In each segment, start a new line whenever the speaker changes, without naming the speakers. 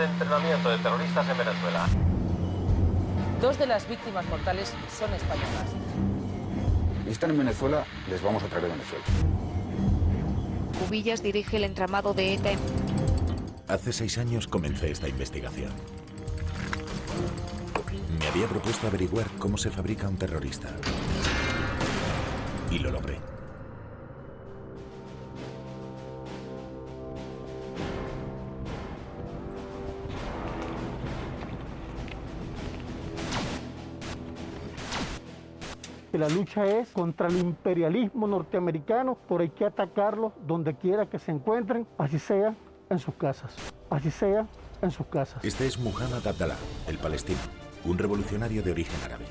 de entrenamiento de terroristas en Venezuela.
2 de las víctimas mortales son españolas.
Están en Venezuela, les vamos a traer a Venezuela.
Cubillas dirige el entramado de ETA.
Hace 6 años comencé esta investigación. Me había propuesto averiguar cómo se fabrica un terrorista. Y lo logré.
La lucha es contra el imperialismo norteamericano, por hay que atacarlos donde quiera que se encuentren, así sea en sus casas, así sea en sus casas.
Este es Muhammad Abdallah, el palestino, un revolucionario de origen árabe.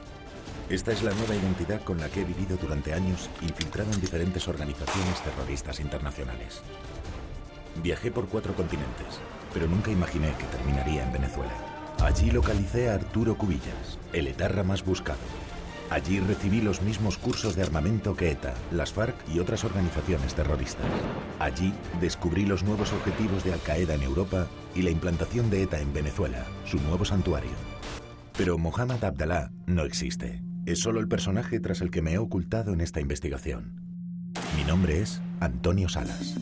Esta es la nueva identidad con la que he vivido durante años, infiltrado en diferentes organizaciones terroristas internacionales. Viajé por 4 continentes, pero nunca imaginé que terminaría en Venezuela. Allí localicé a Arturo Cubillas, el etarra más buscado. Allí recibí los mismos cursos de armamento que ETA, las FARC y otras organizaciones terroristas. Allí descubrí los nuevos objetivos de Al-Qaeda en Europa y la implantación de ETA en Venezuela, su nuevo santuario. Pero Muhammad Abdallah no existe. Es solo el personaje tras el que me he ocultado en esta investigación. Mi nombre es Antonio Salas.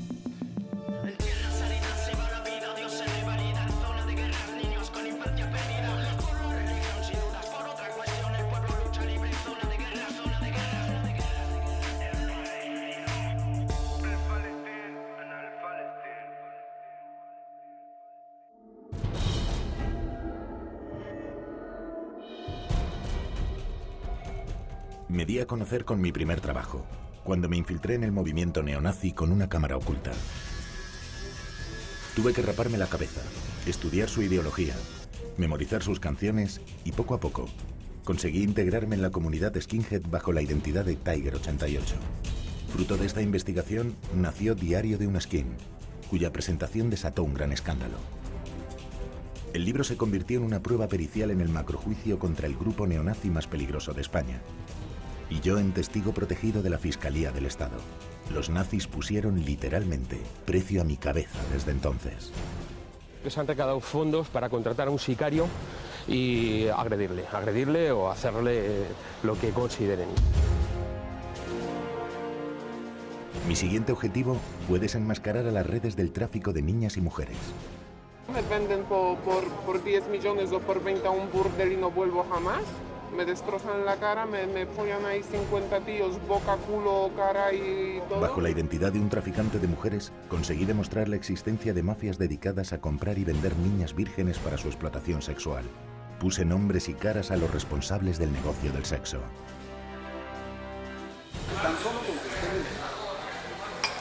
Me di a conocer con mi primer trabajo, cuando me infiltré en el movimiento neonazi con una cámara oculta. Tuve que raparme la cabeza, estudiar su ideología, memorizar sus canciones y poco a poco conseguí integrarme en la comunidad skinhead bajo la identidad de Tiger 88. Fruto de esta investigación nació Diario de un Skin, cuya presentación desató un gran escándalo. El libro se convirtió en una prueba pericial en el macrojuicio contra el grupo neonazi más peligroso de España. Y yo en testigo protegido de la Fiscalía del Estado. Los nazis pusieron literalmente precio a mi cabeza desde entonces.
Se han recaudado fondos para contratar a un sicario y agredirle o hacerle lo que consideren.
Mi siguiente objetivo fue desenmascarar a las redes del tráfico de niñas y mujeres.
Me venden por 10 millones o por 20 a un burdel y no vuelvo jamás. Me destrozan la cara, me ponen ahí 50 tíos, boca, culo, cara y todo.
Bajo la identidad de un traficante de mujeres, conseguí demostrar la existencia de mafias dedicadas a comprar y vender niñas vírgenes para su explotación sexual. Puse nombres y caras a los responsables del negocio del sexo.
Tan solo con que estén,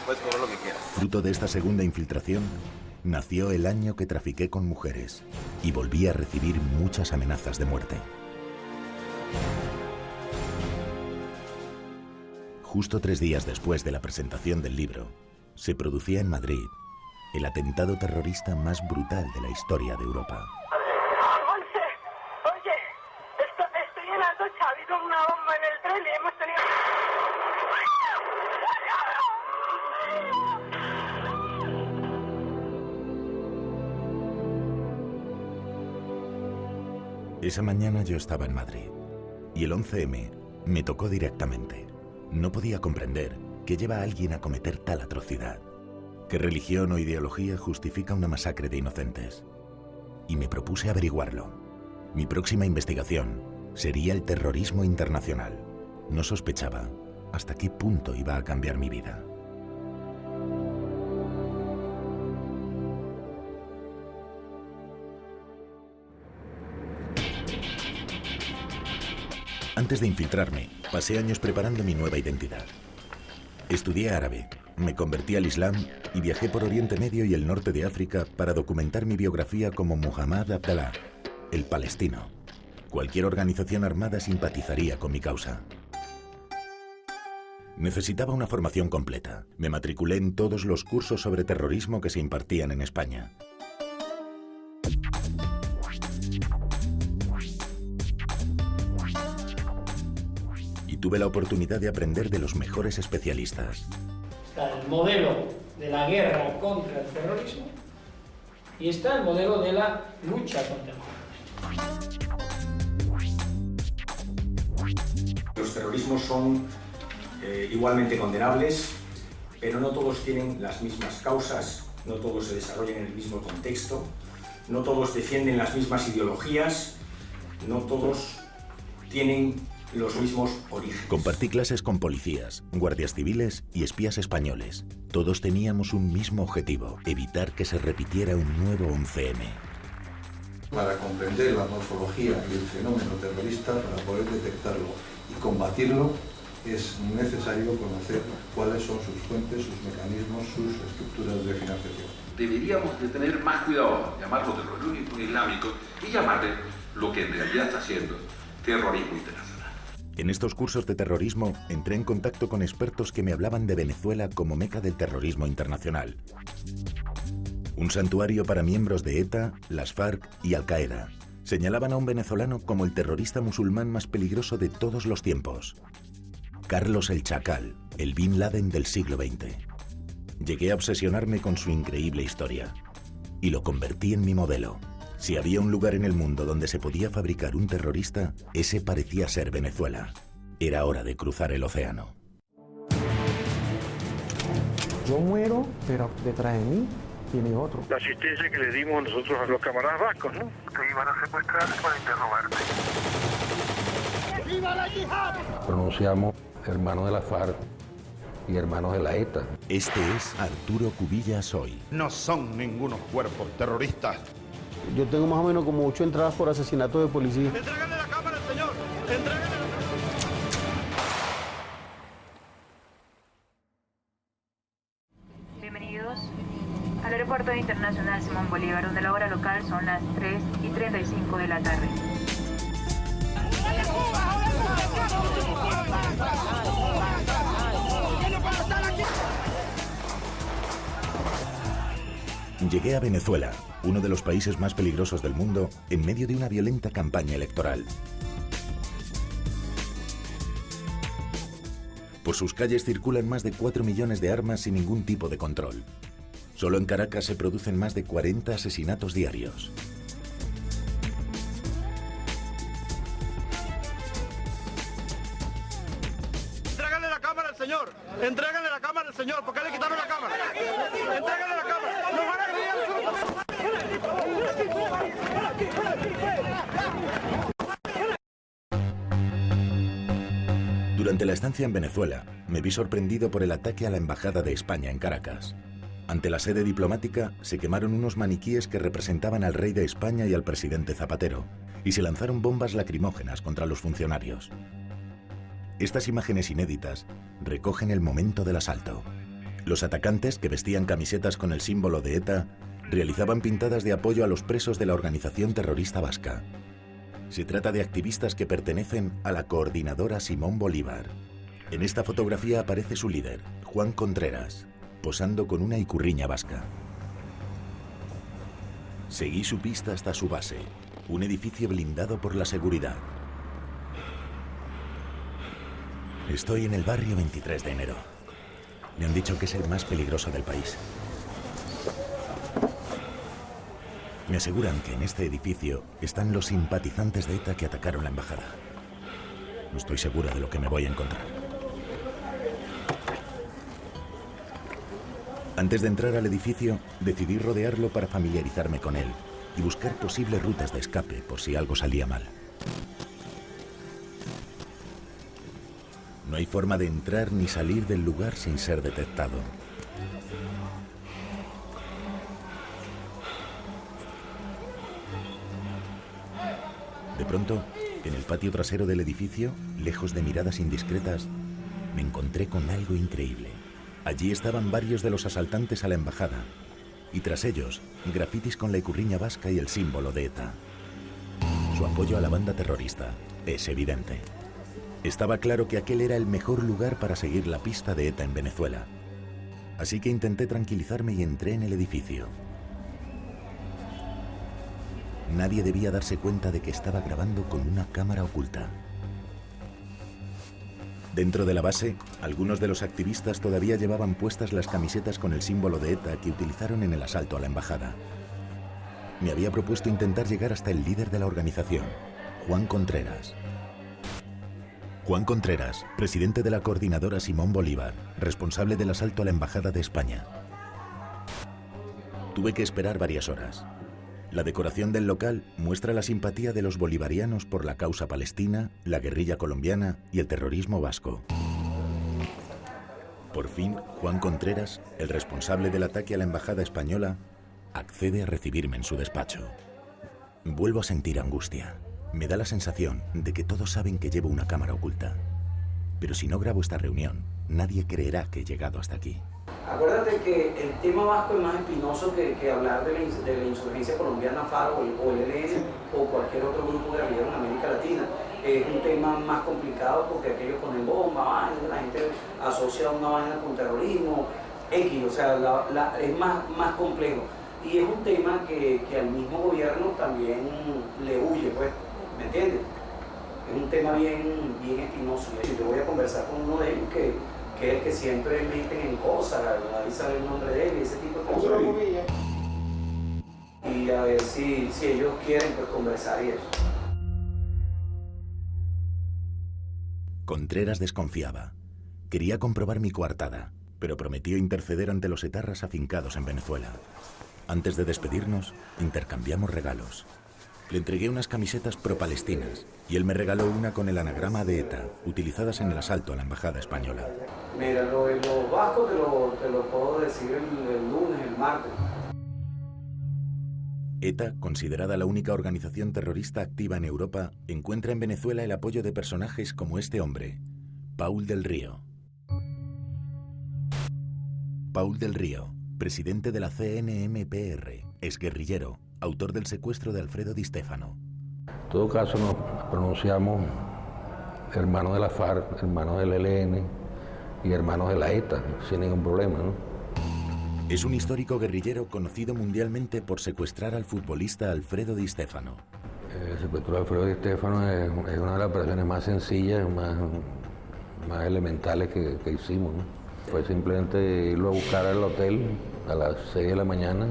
puedes cobrar lo que quieras.
Fruto de esta segunda infiltración, nació el año que trafiqué con mujeres y volví a recibir muchas amenazas de muerte. Justo 3 días después de la presentación del libro, se producía en Madrid el atentado terrorista más brutal de la historia de Europa.
Oye, estoy en la ducha, ha habido una bomba en el tren y hemos tenido...
Esa mañana yo estaba en Madrid y el 11M me tocó directamente. No podía comprender qué lleva a alguien a cometer tal atrocidad. ¿Qué religión o ideología justifica una masacre de inocentes? Y me propuse averiguarlo. Mi próxima investigación sería el terrorismo internacional. No sospechaba hasta qué punto iba a cambiar mi vida. Antes de infiltrarme, pasé años preparando mi nueva identidad. Estudié árabe, me convertí al Islam y viajé por Oriente Medio y el norte de África para documentar mi biografía como Muhammad Abdallah, el palestino. Cualquier organización armada simpatizaría con mi causa. Necesitaba una formación completa. Me matriculé en todos los cursos sobre terrorismo que se impartían en España. Tuve la oportunidad de aprender de los mejores especialistas.
Está el modelo de la guerra contra el terrorismo Y está el modelo de la lucha contra el terrorismo.
Los terrorismos son igualmente condenables, pero no todos tienen las mismas causas, no todos se desarrollan en el mismo contexto, no todos defienden las mismas ideologías, no todos tienen los mismos orígenes.
Compartí clases con policías, guardias civiles y espías españoles. Todos teníamos un mismo objetivo: evitar que se repitiera un nuevo 11M.
Para comprender la morfología y el fenómeno terrorista, para poder detectarlo y combatirlo, es necesario conocer cuáles son sus fuentes, sus mecanismos, sus estructuras de financiación.
Deberíamos de tener más cuidado, llamarlo terrorismo islámico y llamarle lo que en realidad está siendo terrorismo internacional.
En estos cursos de terrorismo entré en contacto con expertos que me hablaban de Venezuela como meca del terrorismo internacional. Un santuario para miembros de ETA, las FARC y Al-Qaeda. Señalaban a un venezolano como el terrorista musulmán más peligroso de todos los tiempos. Carlos el Chacal, el Bin Laden del siglo XX. Llegué a obsesionarme con su increíble historia y lo convertí en mi modelo. Si había un lugar en el mundo donde se podía fabricar un terrorista, ese parecía ser Venezuela. Era hora de cruzar el océano.
Yo muero, pero detrás de mí tiene otro.
La asistencia que le dimos nosotros a los camaradas vascos, ¿no?
Te iban a secuestrar para interrogarte.
¡Viva la yihad!
Pronunciamos hermanos de la FARC y hermanos de la ETA.
Este es Arturo Cubillas hoy.
No son ningunos cuerpos terroristas.
Yo tengo más o menos como 8 entradas por asesinato de policía.
¡Entrégale la cámara al señor! ¡Entrégale la cámara!
Bienvenidos al Aeropuerto Internacional Simón Bolívar, donde la hora local son las 3:35 de la tarde.
Llegué a Venezuela, uno de los países más peligrosos del mundo, en medio de una violenta campaña electoral. Por sus calles circulan más de 4 millones de armas sin ningún tipo de control. Solo en Caracas se producen más de 40 asesinatos diarios.
¡Entrégale la cámara al señor! ¡Entrégale la cámara al señor! ¿Por qué le quitaron la cámara? ¡Entrégale la cámara! ¡Nos van a agredir a nosotros!
Durante la estancia en Venezuela, me vi sorprendido por el ataque a la Embajada de España en Caracas. Ante la sede diplomática, se quemaron unos maniquíes que representaban al rey de España y al presidente Zapatero, y se lanzaron bombas lacrimógenas contra los funcionarios. Estas imágenes inéditas recogen el momento del asalto. Los atacantes, que vestían camisetas con el símbolo de ETA, realizaban pintadas de apoyo a los presos de la organización terrorista vasca. Se trata de activistas que pertenecen a la coordinadora Simón Bolívar. En esta fotografía aparece su líder, Juan Contreras, posando con una ikurriña vasca. Seguí su pista hasta su base, un edificio blindado por la seguridad. Estoy en el barrio 23 de enero. Me han dicho que es el más peligroso del país. Me aseguran que en este edificio están los simpatizantes de ETA que atacaron la embajada. No estoy segura de lo que me voy a encontrar. Antes de entrar al edificio, decidí rodearlo para familiarizarme con él y buscar posibles rutas de escape por si algo salía mal. No hay forma de entrar ni salir del lugar sin ser detectado. De pronto, en el patio trasero del edificio, lejos de miradas indiscretas, me encontré con algo increíble. Allí estaban varios de los asaltantes a la embajada, y tras ellos, grafitis con la ikurriña vasca y el símbolo de ETA. Su apoyo a la banda terrorista es evidente. Estaba claro que aquel era el mejor lugar para seguir la pista de ETA en Venezuela. Así que intenté tranquilizarme y entré en el edificio. Nadie debía darse cuenta de que estaba grabando con una cámara oculta. Dentro de la base, algunos de los activistas todavía llevaban puestas las camisetas con el símbolo de ETA que utilizaron en el asalto a la embajada. me había propuesto intentar llegar hasta el líder de la organización, Juan Contreras. Juan Contreras, presidente de la coordinadora Simón Bolívar, responsable del asalto a la Embajada de España. Tuve que esperar varias horas. La decoración del local muestra la simpatía de los bolivarianos por la causa palestina, la guerrilla colombiana y el terrorismo vasco. Por fin, Juan Contreras, el responsable del ataque a la Embajada española, accede a recibirme en su despacho. Vuelvo a sentir angustia. Me da la sensación de que todos saben que llevo una cámara oculta. Pero si no grabo esta reunión, nadie creerá que he llegado hasta aquí.
Acuérdate que el tema vasco es más espinoso que hablar de la insurgencia colombiana FARC o el ELN o cualquier otro grupo guerrillero en América Latina. Es un tema más complicado porque aquellos ponen bombas, la gente asocia una vaina con terrorismo, X, o sea, es más complejo. Y es un tema que al mismo gobierno también le huye, pues, ¿me entiendes? Es un tema bien espinoso. Y yo voy a conversar con uno de ellos que es el que siempre meten en cosas, ahí sale el nombre de él y ese tipo de cosas. Y a ver si ellos quieren pues, conversar y eso.
Contreras desconfiaba. Quería comprobar mi coartada, pero prometió interceder ante los etarras afincados en Venezuela. Antes de despedirnos, intercambiamos regalos. Le entregué unas camisetas pro-palestinas y él me regaló una con el anagrama de ETA, utilizadas en el asalto a la Embajada española.
Mira, los vascos te lo puedo decir el lunes, el martes.
ETA, considerada la única organización terrorista activa en Europa, encuentra en Venezuela el apoyo de personajes como este hombre, Paul del Río. Paul del Río, presidente de la CNMPR, exguerrillero, autor del secuestro de Alfredo Di Stéfano.
En todo caso nos pronunciamos hermanos de la FARC, hermanos del ELN y hermanos de la ETA, sin ningún problema, ¿no?
Es un histórico guerrillero conocido mundialmente por secuestrar al futbolista Alfredo Di Stéfano.
El secuestro de Alfredo Di Stéfano es una de las operaciones más sencillas, más elementales que hicimos, ¿no? Fue simplemente irlo a buscar al hotel a las 6 de la mañana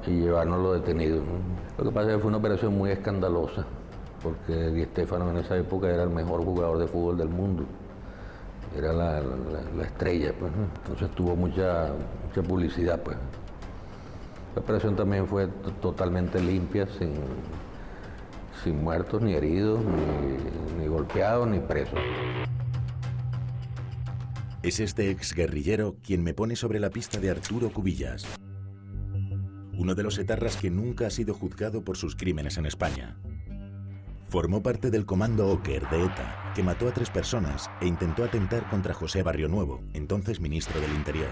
y llevárnoslo detenido, ¿no? Lo que pasa es que fue una operación muy escandalosa, porque Di Stéfano en esa época era el mejor jugador de fútbol del mundo. Era la estrella, pues, ¿no? Entonces tuvo mucha publicidad, pues. La operación también fue totalmente limpia, sin muertos, ni heridos, ni golpeados, ni presos.
Es este exguerrillero quien me pone sobre la pista de Arturo Cubillas, uno de los etarras que nunca ha sido juzgado por sus crímenes en España. Formó parte del comando Oker de ETA, que mató a 3 personas e intentó atentar contra José Barrionuevo, entonces ministro del Interior.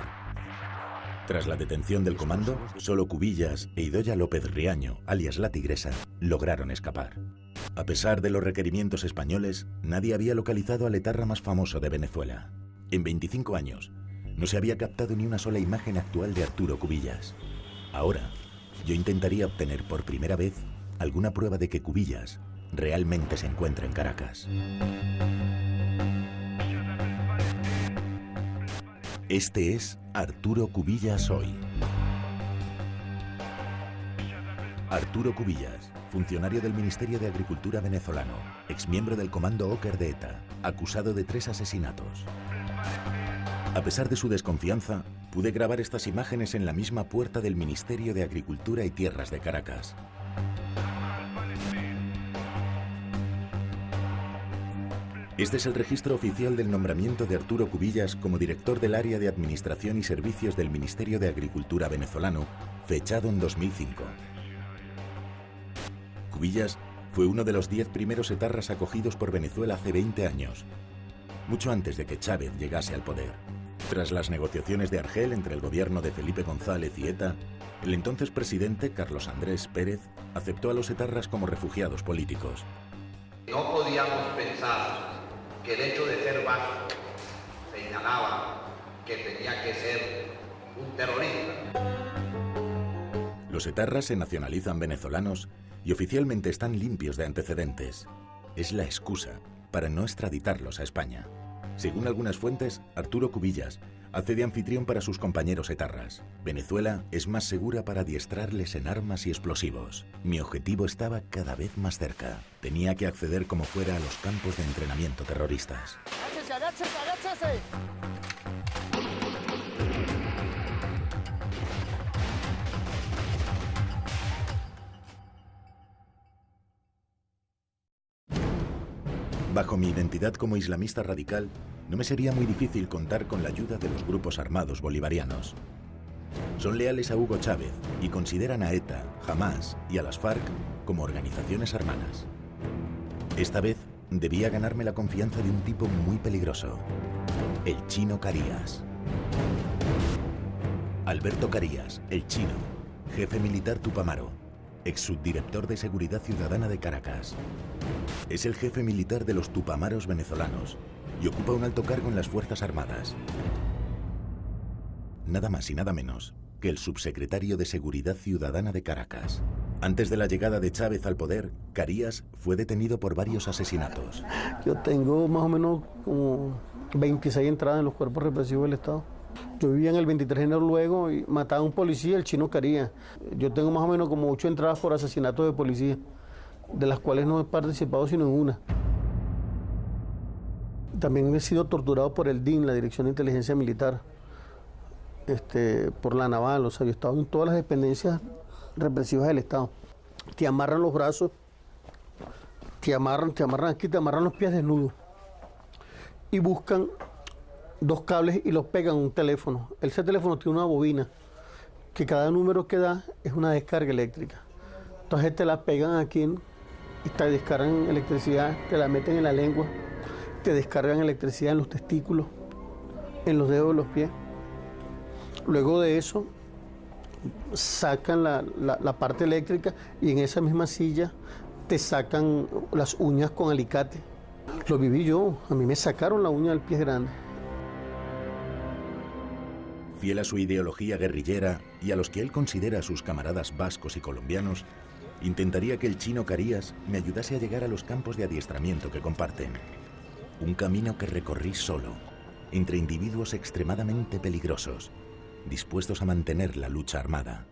Tras la detención del comando, solo Cubillas e Idoia López Riaño, alias La Tigresa, lograron escapar. A pesar de los requerimientos españoles, nadie había localizado al etarra más famoso de Venezuela. En 25 años, no se había captado ni una sola imagen actual de Arturo Cubillas. Ahora, yo intentaría obtener por primera vez alguna prueba de que Cubillas realmente se encuentra en Caracas. Este es Arturo Cubillas hoy. Arturo Cubillas, funcionario del Ministerio de Agricultura venezolano, exmiembro del comando Oker de ETA, acusado de 3 asesinatos. A pesar de su desconfianza, pude grabar estas imágenes en la misma puerta del Ministerio de Agricultura y Tierras de Caracas. Este es el registro oficial del nombramiento de Arturo Cubillas como director del área de Administración y Servicios del Ministerio de Agricultura venezolano, fechado en 2005. Cubillas fue uno de los 10 primeros etarras acogidos por Venezuela hace 20 años, mucho antes de que Chávez llegase al poder. Tras las negociaciones de Argel entre el gobierno de Felipe González y ETA, el entonces presidente Carlos Andrés Pérez aceptó a los etarras como refugiados políticos.
No podíamos pensar que el hecho de ser vasco señalaba que tenía que ser un terrorista.
Los etarras se nacionalizan venezolanos y oficialmente están limpios de antecedentes. Es la excusa para no extraditarlos a España. Según algunas fuentes, Arturo Cubillas hace de anfitrión para sus compañeros etarras. Venezuela es más segura para adiestrarles en armas y explosivos. Mi objetivo estaba cada vez más cerca. Tenía que acceder como fuera a los campos de entrenamiento terroristas.
¡Agáchese, agáchese, agáchese!
Bajo mi identidad como islamista radical, no me sería muy difícil contar con la ayuda de los grupos armados bolivarianos. Son leales a Hugo Chávez y consideran a ETA, Hamás y a las FARC como organizaciones hermanas. Esta vez debía ganarme la confianza de un tipo muy peligroso, el Chino Carías. Alberto Carías, el Chino, jefe militar tupamaro, ex subdirector de Seguridad Ciudadana de Caracas. Es el jefe militar de los tupamaros venezolanos y ocupa un alto cargo en las Fuerzas Armadas. Nada más y nada menos que el subsecretario de Seguridad Ciudadana de Caracas. Antes de la llegada de Chávez al poder, Carías fue detenido por varios asesinatos.
Yo tengo más o menos como 26 entradas en los cuerpos represivos del Estado. Yo vivía en el 23 de enero luego y mataba a un policía, el Chino Carías. Yo tengo más o menos como 8 entradas por asesinato de policía, de las cuales no he participado sino en una. También he sido torturado por el DIN, la Dirección de Inteligencia Militar, por la Naval. O sea, yo he estado en todas las dependencias represivas del Estado. Te amarran los brazos, te amarran aquí, te amarran los pies desnudos y buscan 2 cables y los pegan a un teléfono. Ese teléfono tiene una bobina que cada número que da es una descarga eléctrica. Entonces te la pegan aquí y te descargan electricidad, te la meten en la lengua, te descargan electricidad en los testículos, en los dedos de los pies. Luego de eso sacan la parte eléctrica y en esa misma silla te sacan las uñas con alicate. Lo viví yo, a mí me sacaron la uña del pie grande.
Fiel a su ideología guerrillera y a los que él considera sus camaradas vascos y colombianos, intentaría que el Chino Carías me ayudase a llegar a los campos de adiestramiento que comparten. Un camino que recorrí solo, entre individuos extremadamente peligrosos, dispuestos a mantener la lucha armada.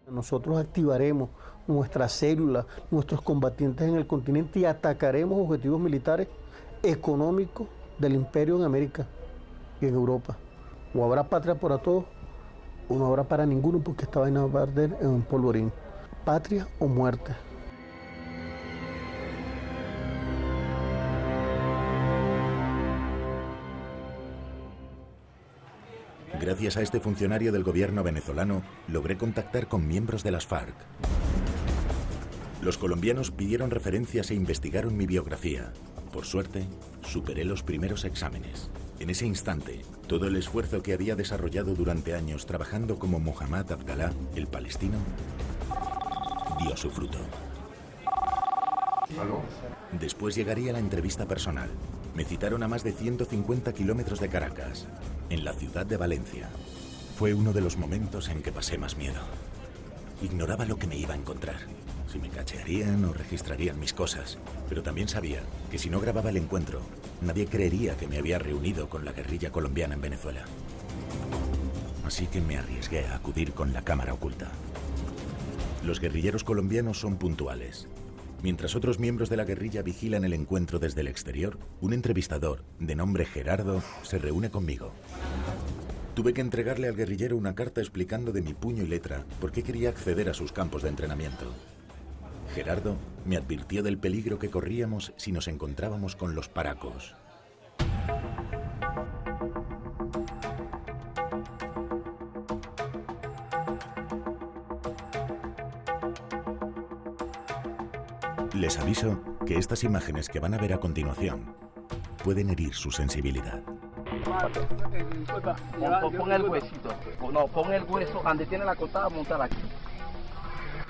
Nosotros activaremos nuestras células, nuestros combatientes en el continente y atacaremos objetivos militares económicos del imperio en América y en Europa. O habrá patria para todos, o no habrá para ninguno, porque esta vaina va a arder en un polvorín. Patria o muerte.
Gracias a este funcionario del gobierno venezolano, logré contactar con miembros de las FARC. Los colombianos pidieron referencias e investigaron mi biografía. Por suerte, superé los primeros exámenes. En ese instante, todo el esfuerzo que había desarrollado durante años trabajando como Mohammad Abdallah, el palestino, dio su fruto.
¿Aló?
Después llegaría la entrevista personal. Me citaron a más de 150 kilómetros de Caracas, en la ciudad de Valencia. Fue uno de los momentos en que pasé más miedo. Ignoraba lo que me iba a encontrar, si me cachearían o registrarían mis cosas, pero también sabía que si no grababa el encuentro, nadie creería que me había reunido con la guerrilla colombiana en Venezuela. Así que me arriesgué a acudir con la cámara oculta. Los guerrilleros colombianos son puntuales. Mientras otros miembros de la guerrilla vigilan el encuentro desde el exterior, un entrevistador, de nombre Gerardo, se reúne conmigo. Tuve que entregarle al guerrillero una carta explicando de mi puño y letra por qué quería acceder a sus campos de entrenamiento. Gerardo me advirtió del peligro que corríamos si nos encontrábamos con los paracos. Les aviso que estas imágenes que van a ver a continuación pueden herir su sensibilidad.
Pon el huesito. No, pon el hueso donde tiene la cortada, montala aquí.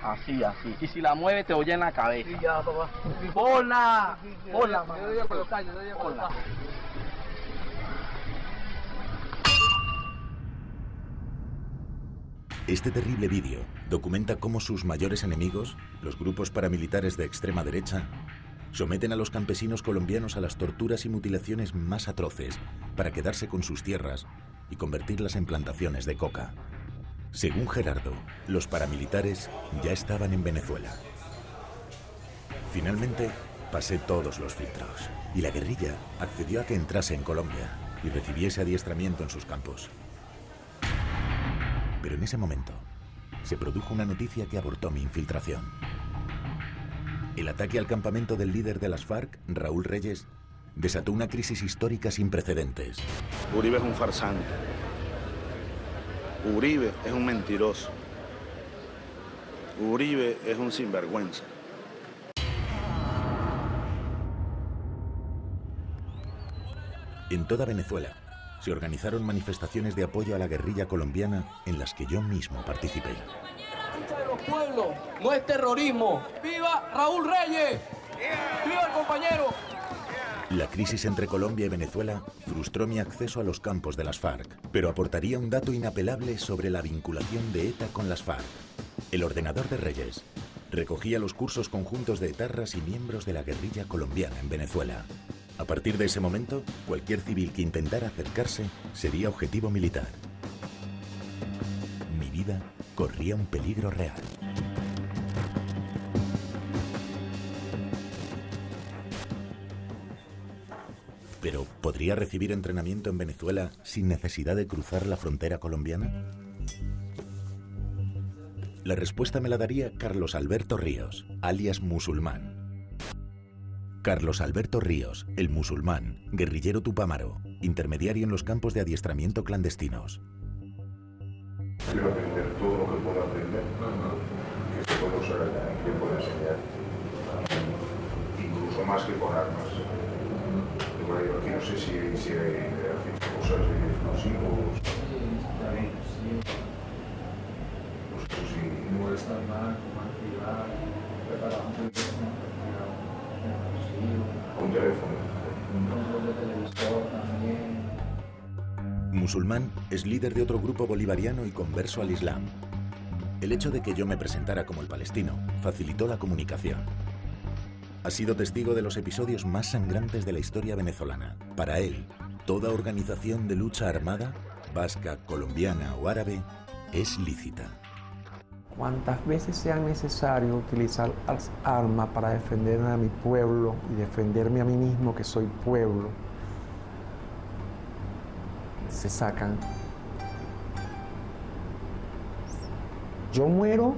Así, así. Y si la mueve, te oye en la cabeza. Sí, ya, papá. ¡Ponla! ¡Ponla! ¡Ponla!
Este terrible vídeo documenta cómo sus mayores enemigos, los grupos paramilitares de extrema derecha, someten a los campesinos colombianos a las torturas y mutilaciones más atroces para quedarse con sus tierras y convertirlas en plantaciones de coca. Según Gerardo, los paramilitares ya estaban en Venezuela. Finalmente, pasé todos los filtros y la guerrilla accedió a que entrase en Colombia y recibiese adiestramiento en sus campos. Pero en ese momento, se produjo una noticia que abortó mi infiltración. El ataque al campamento del líder de las FARC, Raúl Reyes, desató una crisis histórica sin precedentes.
Uribe es un farsante. Uribe es un mentiroso. Uribe es un sinvergüenza.
En toda Venezuela se organizaron manifestaciones de apoyo a la guerrilla colombiana en las que yo mismo participé.
La lucha de los pueblos no es terrorismo. ¡Viva Raúl Reyes! ¡Viva el compañero!
La crisis entre Colombia y Venezuela frustró mi acceso a los campos de las FARC, pero aportaría un dato inapelable sobre la vinculación de ETA con las FARC. El ordenador de Reyes recogía los cursos conjuntos de etarras y miembros de la guerrilla colombiana en Venezuela. A partir de ese momento, cualquier civil que intentara acercarse sería objetivo militar. Mi vida corría un peligro real. ¿Pero podría recibir entrenamiento en Venezuela sin necesidad de cruzar la frontera colombiana? La respuesta me la daría Carlos Alberto Ríos, alias Musulmán. Carlos Alberto Ríos, el musulmán, guerrillero tupámaro, intermediario en los campos de adiestramiento clandestinos.
Quiero aprender todo lo que puedo aprender, que se puede usar allá, que puedo enseñar, incluso más que con armas. Yo aquí no sé si hay cosas de explosivos. No está mal, preparar un teléfono. Un control de televisor también.
Musulmán es líder de otro grupo bolivariano y converso al Islam. El hecho de que yo me presentara como el palestino facilitó la comunicación. Ha sido testigo de los episodios más sangrantes de la historia venezolana. Para él, toda organización de lucha armada, vasca, colombiana o árabe, es lícita.
Cuantas veces sea necesario utilizar las armas para defender a mi pueblo y defenderme a mí mismo, que soy pueblo, se sacan. Yo muero,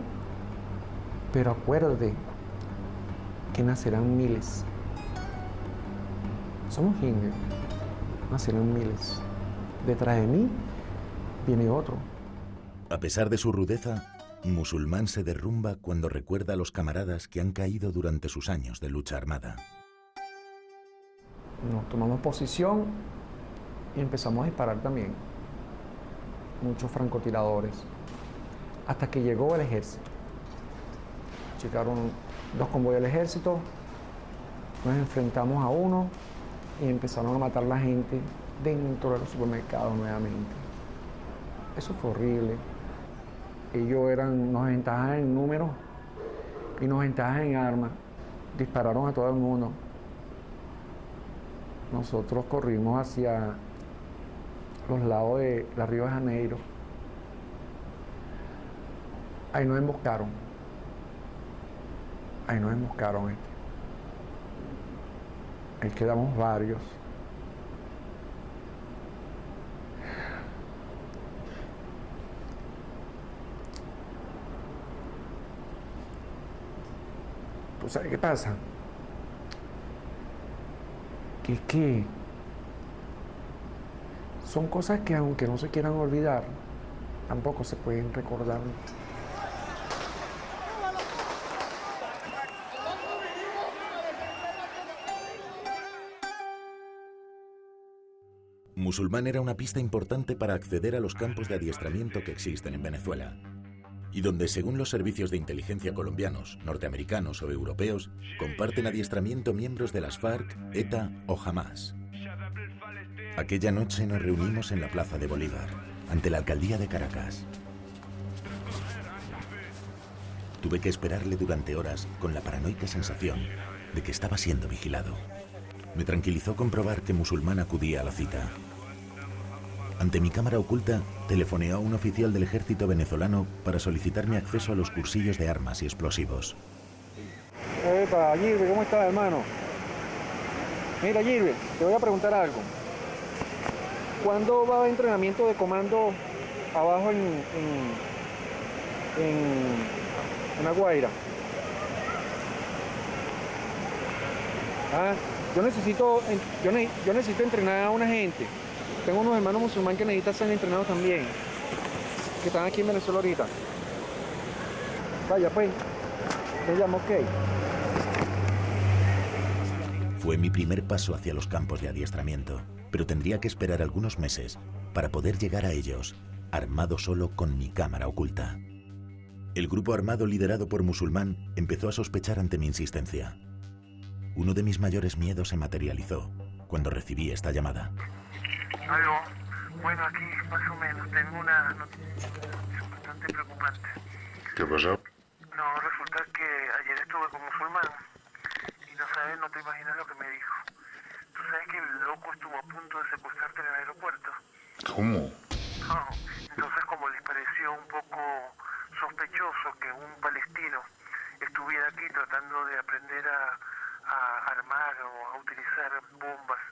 pero acuérdate que nacerán miles. Somos Hinger, nacerán miles. Detrás de mí viene otro.
A pesar de su rudeza, Musulmán se derrumba cuando recuerda a los camaradas que han caído durante sus años de lucha armada.
Nos tomamos posición y empezamos a disparar también. Muchos francotiradores. Hasta que llegó el ejército. Llegaron 2 convoyes del ejército, nos enfrentamos a uno y empezaron a matar a la gente dentro de los supermercados nuevamente. Eso fue horrible. Ellos nos aventajaban en números y nos aventajaban en armas. Dispararon a todo el mundo. Nosotros corrimos hacia los lados de la Río de Janeiro. Ahí nos emboscaron. Ahí nos emboscaron. Ahí quedamos varios. ¿Tú sabes qué pasa? Que es que son cosas que, aunque no se quieran olvidar, tampoco se pueden recordar.
Musulmán era una pista importante para acceder a los campos de adiestramiento que existen en Venezuela y donde, según los servicios de inteligencia colombianos, norteamericanos o europeos, comparten adiestramiento miembros de las FARC, ETA o Hamas. Aquella noche nos reunimos en la Plaza de Bolívar, ante la alcaldía de Caracas. Tuve que esperarle durante horas con la paranoica sensación de que estaba siendo vigilado. Me tranquilizó comprobar que Musulmán acudía a la cita. Ante mi cámara oculta, telefoneó a un oficial del ejército venezolano para solicitar mi acceso a los cursillos de armas y explosivos.
Epa, Gilbert, ¿cómo estás, hermano? Mira, Gilbert, te voy a preguntar algo. ¿Cuándo va a haber entrenamiento de comando abajo en La Guaira? Yo necesito entrenar a una gente. Tengo unos hermanos musulmanes que necesitan ser entrenados también, que están aquí en Venezuela ahorita. Vaya pues, te llamo, ok.
Fue mi primer paso hacia los campos de adiestramiento, pero tendría que esperar algunos meses para poder llegar a ellos, armado solo con mi cámara oculta. El grupo armado liderado por Musulmán empezó a sospechar ante mi insistencia. Uno de mis mayores miedos se materializó cuando recibí esta llamada.
Aló, bueno, aquí más o menos tengo una noticia bastante preocupante.
¿Qué pasó?
No, resulta que ayer estuve con Musulmán y no te imaginas lo que me dijo. Tú sabes que el loco estuvo a punto de secuestrarte en el aeropuerto.
¿Cómo?
No, entonces como les pareció un poco sospechoso que un palestino estuviera aquí tratando de aprender a armar o a utilizar bombas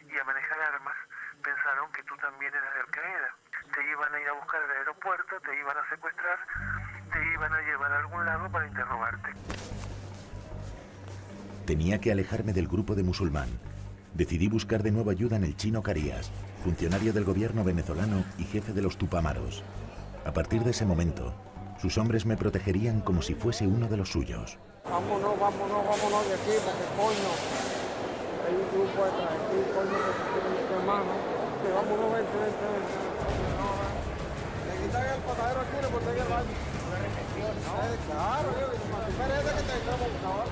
y a manejar armas, pensaron que tú también eras de Al-Qaeda. Te iban a ir a buscar al aeropuerto, te iban a secuestrar, te iban a llevar a algún lado para interrogarte.
Tenía que alejarme del grupo de Musulmán. Decidí buscar de nuevo ayuda en el chino Carías, funcionario del gobierno venezolano y jefe de los Tupamaros. A partir de ese momento, sus hombres me protegerían como si fuese uno de los suyos.
Vámonos de aquí, porque coño, hay un grupo detrás de aquí, coño, que tiene mi hermano, que vámonos, vente. Le quitan el patadero aquí, le boté el baño. Claro, tú mereces que te entramos, cabrón.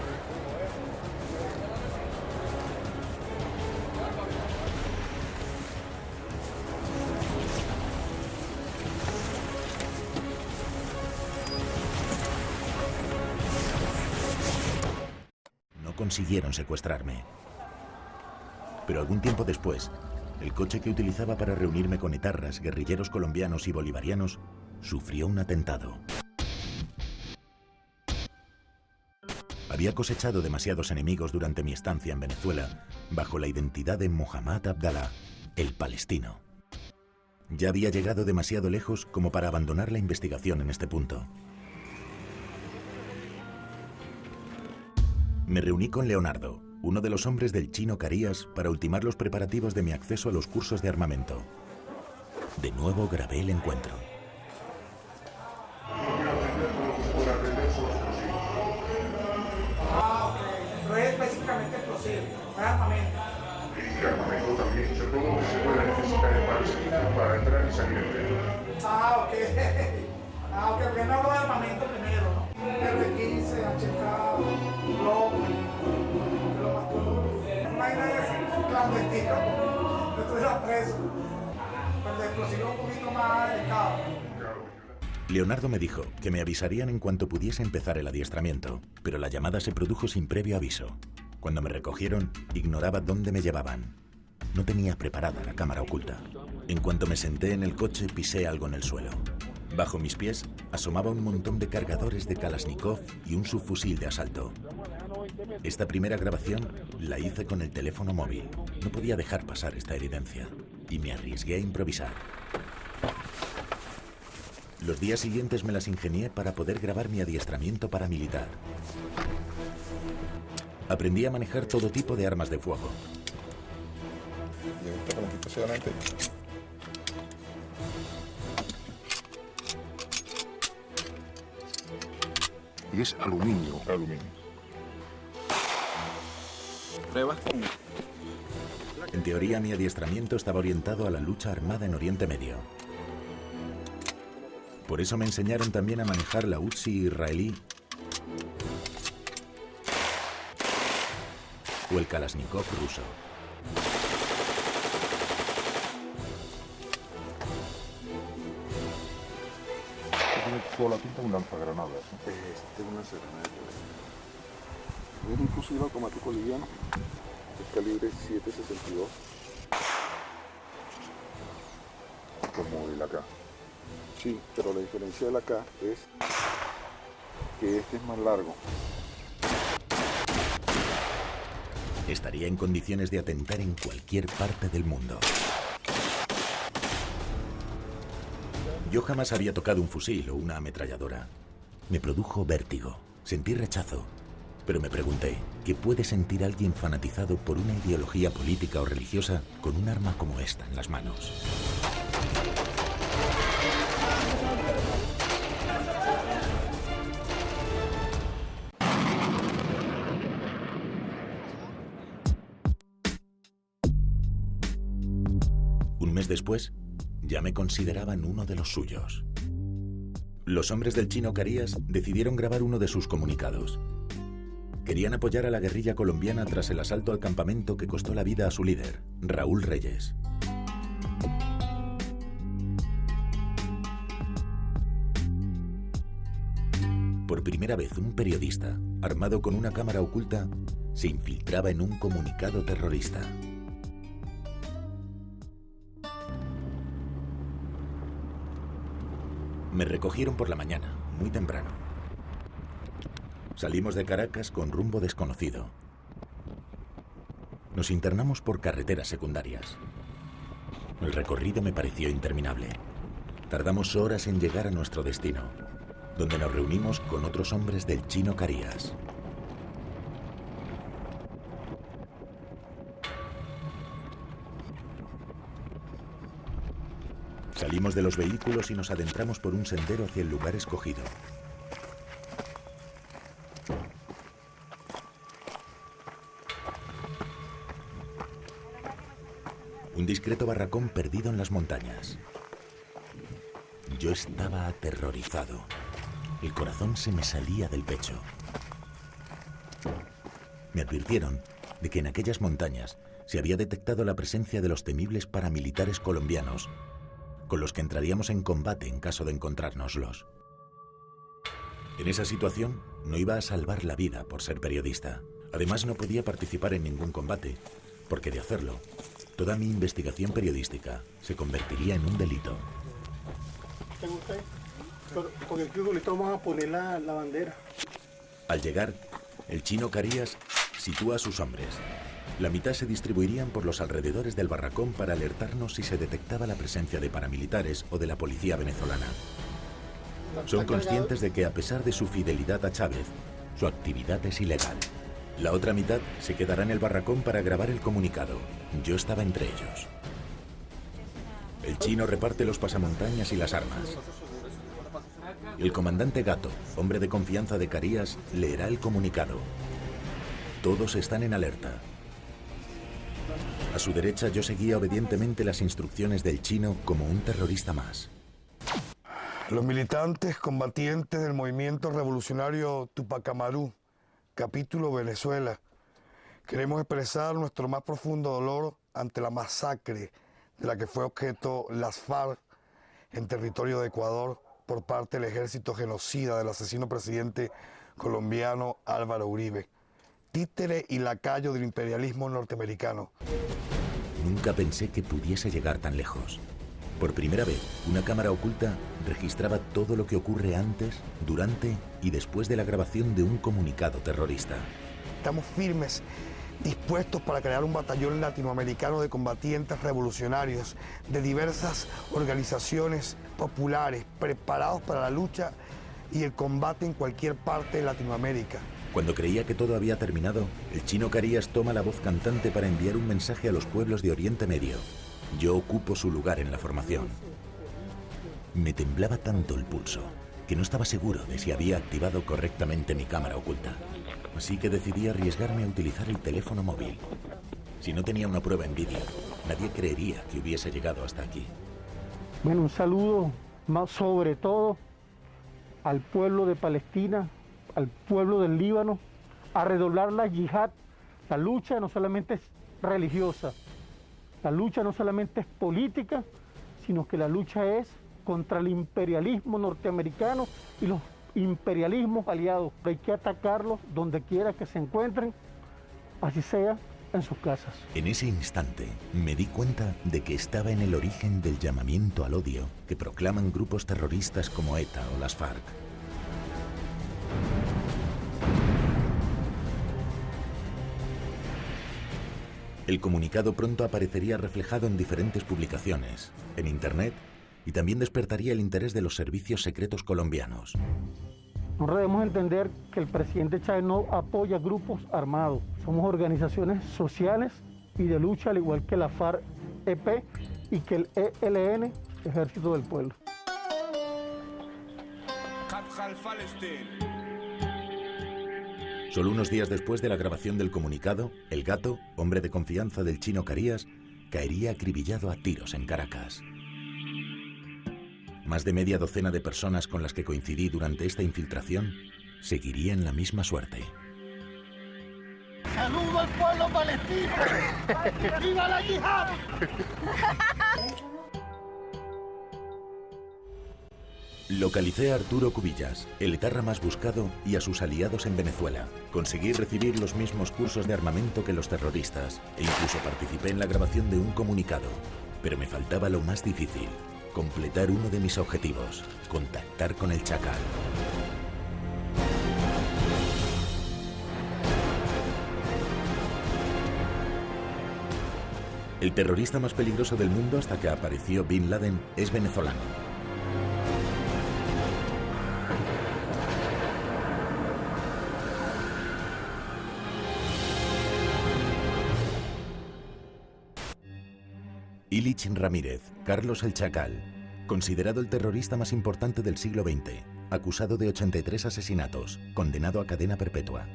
Consiguieron secuestrarme. Pero algún tiempo después, el coche que utilizaba para reunirme con etarras, guerrilleros colombianos y bolivarianos sufrió un atentado. Había cosechado demasiados enemigos durante mi estancia en Venezuela bajo la identidad de Mohammad Abdallah, el palestino. Ya había llegado demasiado lejos como para abandonar la investigación en este punto. Me reuní con Leonardo, uno de los hombres del chino Carías, para ultimar los preparativos de mi acceso a los cursos de armamento. De nuevo grabé el encuentro.
No es específicamente explosivo, no es armamento.
Y armamento también, sobre todo lo que se puede necesitar para entrar y salir del tema.
Ok, porque no hablo de armamento primero, ¿no? R15, HK, Glock, lo más común. No hay nada clandestino, porque esto era preso. Pero el explosivo es un poquito más delicado.
Leonardo me dijo que me avisarían en cuanto pudiese empezar el adiestramiento, pero la llamada se produjo sin previo aviso. Cuando me recogieron, ignoraba dónde me llevaban. No tenía preparada la cámara oculta. En cuanto me senté en el coche, pisé algo en el suelo. Bajo mis pies asomaba un montón de cargadores de Kalashnikov y un subfusil de asalto. Esta primera grabación la hice con el teléfono móvil. No podía dejar pasar esta evidencia y me arriesgué a improvisar. Los días siguientes me las ingenié para poder grabar mi adiestramiento paramilitar. Aprendí a manejar todo tipo de armas de fuego.
Y es aluminio.
Pruebas con...
En teoría, mi adiestramiento estaba orientado a la lucha armada en Oriente Medio. Por eso me enseñaron también a manejar la Uzi israelí o el Kalashnikov ruso.
Tiene toda la pinta de un lanzagranadas, ¿no?
Tengo una serenata. Es un fusil automático liviano, es calibre 7.62. el AK. Sí, pero la diferencia del AK es que este es más largo.
Estaría en condiciones de atentar en cualquier parte del mundo. Yo jamás había tocado un fusil o una ametralladora. Me produjo vértigo, sentí rechazo, pero me pregunté, ¿qué puede sentir alguien fanatizado por una ideología política o religiosa con un arma como esta en las manos? Un mes después, ya me consideraban uno de los suyos. Los hombres del Chino Carías decidieron grabar uno de sus comunicados. Querían apoyar a la guerrilla colombiana tras el asalto al campamento que costó la vida a su líder, Raúl Reyes. Por primera vez, un periodista, armado con una cámara oculta, se infiltraba en un comunicado terrorista. Me recogieron por la mañana, muy temprano. Salimos de Caracas con rumbo desconocido. Nos internamos por carreteras secundarias. El recorrido me pareció interminable. Tardamos horas en llegar a nuestro destino, donde nos reunimos con otros hombres del Chino Carías. Salimos de los vehículos y nos adentramos por un sendero hacia el lugar escogido. Un discreto barracón perdido en las montañas. Yo estaba aterrorizado. El corazón se me salía del pecho. Me advirtieron de que en aquellas montañas se había detectado la presencia de los temibles paramilitares colombianos, con los que entraríamos en combate en caso de encontrárnoslos. En esa situación no iba a salvar la vida por ser periodista. Además, no podía participar en ningún combate, porque de hacerlo, toda mi investigación periodística se convertiría en un delito.
¿Te gusta? Con el futbolito vamos a poner la bandera.
Al llegar, el Chino Carías sitúa a sus hombres. La mitad se distribuirían por los alrededores del barracón para alertarnos si se detectaba la presencia de paramilitares o de la policía venezolana. Son conscientes de que, a pesar de su fidelidad a Chávez, su actividad es ilegal. La otra mitad se quedará en el barracón para grabar el comunicado. Yo estaba entre ellos. El chino reparte los pasamontañas y las armas. El comandante Gato, hombre de confianza de Carías, leerá el comunicado. Todos están en alerta. A su derecha yo seguía obedientemente las instrucciones del chino como un terrorista más.
Los militantes combatientes del movimiento revolucionario Tupac Amaru, capítulo Venezuela, queremos expresar nuestro más profundo dolor ante la masacre de la que fue objeto las FARC en territorio de Ecuador por parte del ejército genocida del asesino presidente colombiano Álvaro Uribe, títere y lacayo del imperialismo norteamericano.
Nunca pensé que pudiese llegar tan lejos. Por primera vez, una cámara oculta registraba todo lo que ocurre antes, durante y después de la grabación de un comunicado terrorista.
Estamos firmes, dispuestos para crear un batallón latinoamericano de combatientes revolucionarios de diversas organizaciones populares, preparados para la lucha y el combate en cualquier parte de Latinoamérica.
Cuando creía que todo había terminado, el Chino Carías toma la voz cantante para enviar un mensaje a los pueblos de Oriente Medio. Yo ocupo su lugar en la formación. Me temblaba tanto el pulso que no estaba seguro de si había activado correctamente mi cámara oculta. Así que decidí arriesgarme a utilizar el teléfono móvil. Si no tenía una prueba en vídeo, nadie creería que hubiese llegado hasta aquí.
Bueno, un saludo más sobre todo al pueblo de Palestina, al pueblo del Líbano, a redoblar la yihad. La lucha no solamente es religiosa, la lucha no solamente es política, sino que la lucha es contra el imperialismo norteamericano y los imperialismos aliados. Hay que atacarlos donde quiera que se encuentren, así sea en sus casas.
En ese instante me di cuenta de que estaba en el origen del llamamiento al odio que proclaman grupos terroristas como ETA o las FARC. El comunicado pronto aparecería reflejado en diferentes publicaciones, en Internet, y también despertaría el interés de los servicios secretos colombianos.
Nosotros debemos entender que el presidente Chávez no apoya grupos armados. Somos organizaciones sociales y de lucha, al igual que la FARC-EP y que el ELN, Ejército del Pueblo.
Solo unos días después de la grabación del comunicado, el Gato, hombre de confianza del chino Carías, caería acribillado a tiros en Caracas. Más de media docena de personas con las que coincidí durante esta infiltración seguirían la misma suerte.
¡Saludo al pueblo palestino! ¡Viva la yihad!
Localicé a Arturo Cubillas, el etarra más buscado, y a sus aliados en Venezuela. Conseguí recibir los mismos cursos de armamento que los terroristas e incluso participé en la grabación de un comunicado. Pero me faltaba lo más difícil: completar uno de mis objetivos, contactar con el Chacal. El terrorista más peligroso del mundo hasta que apareció Bin Laden es venezolano. Ilich Ramírez, Carlos el Chacal, considerado el terrorista más importante del siglo XX, acusado de 83 asesinatos, condenado a cadena perpetua.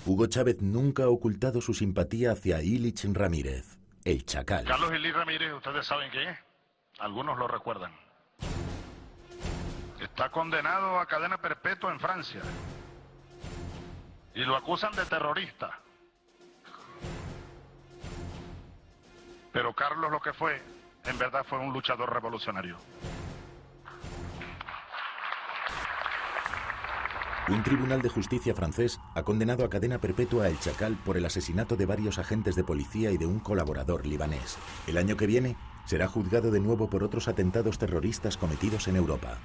Hugo Chávez nunca ha ocultado su simpatía hacia Ilich Ramírez, el Chacal.
Carlos Ilich Ramírez, ¿ustedes saben quién es? Algunos lo recuerdan. Está condenado a cadena perpetua en Francia y lo acusan de terrorista. Pero Carlos lo que fue, en verdad fue un luchador revolucionario.
Un tribunal de justicia francés ha condenado a cadena perpetua a El Chacal por el asesinato de varios agentes de policía y de un colaborador libanés. El año que viene será juzgado de nuevo por otros atentados terroristas cometidos en Europa.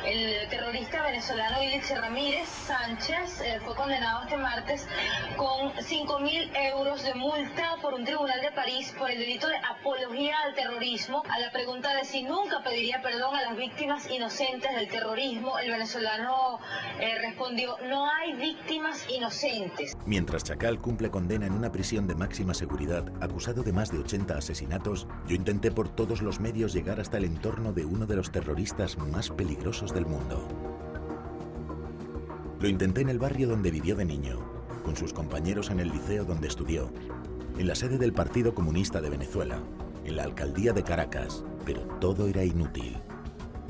El terrorista venezolano Ilich Ramírez Sánchez fue condenado este martes con 5.000 euros de multa por un tribunal de París por el delito de apología al terrorismo. A la pregunta de si nunca pediría perdón a las víctimas inocentes del terrorismo, el venezolano respondió: no hay víctimas inocentes.
Mientras Chacal cumple condena en una prisión de máxima seguridad, acusado de más de 80 asesinatos, yo intenté por todos los medios llegar hasta el entorno de uno de los terroristas más peligrosos del mundo. Lo intenté en el barrio donde vivió de niño, con sus compañeros en el liceo donde estudió, en la sede del Partido Comunista de Venezuela, en la alcaldía de Caracas, pero todo era inútil.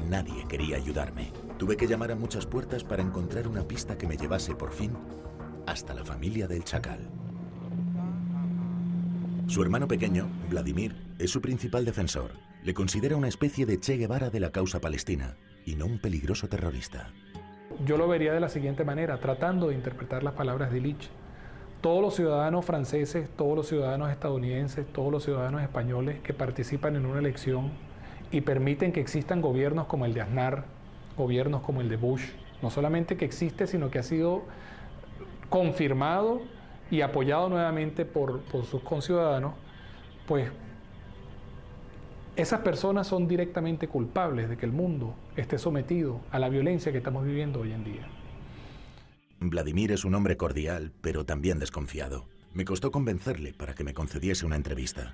Nadie quería ayudarme. Tuve que llamar a muchas puertas para encontrar una pista que me llevase por fin hasta la familia del Chacal. Su hermano pequeño, Vladimir, es su principal defensor. Le considera una especie de Che Guevara de la causa palestina y no un peligroso terrorista.
Yo lo vería de la siguiente manera, tratando de interpretar las palabras de Ilich. Todos los ciudadanos franceses, todos los ciudadanos estadounidenses, todos los ciudadanos españoles que participan en una elección y permiten que existan gobiernos como el de Aznar, gobiernos como el de Bush, no solamente que existe, sino que ha sido confirmado y apoyado nuevamente por sus conciudadanos, pues esas personas son directamente culpables de que el mundo esté sometido a la violencia que estamos viviendo hoy en día.
Vladimir es un hombre cordial, pero también desconfiado. Me costó convencerle para que me concediese una entrevista.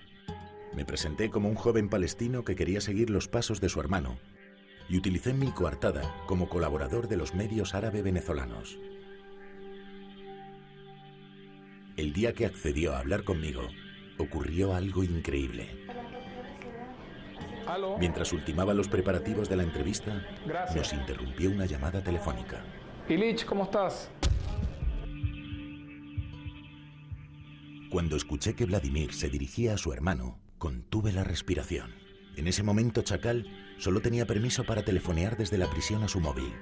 Me presenté como un joven palestino que quería seguir los pasos de su hermano y utilicé mi coartada como colaborador de los medios árabe-venezolanos. El día que accedió a hablar conmigo, ocurrió algo increíble.
¿Aló?
Mientras ultimaba los preparativos de la entrevista,
Gracias.
nos interrumpió una llamada telefónica.
Ilich, ¿cómo estás?
Cuando escuché que Vladimir se dirigía a su hermano, contuve la respiración. En ese momento Chacal solo tenía permiso para telefonear desde la prisión a su móvil.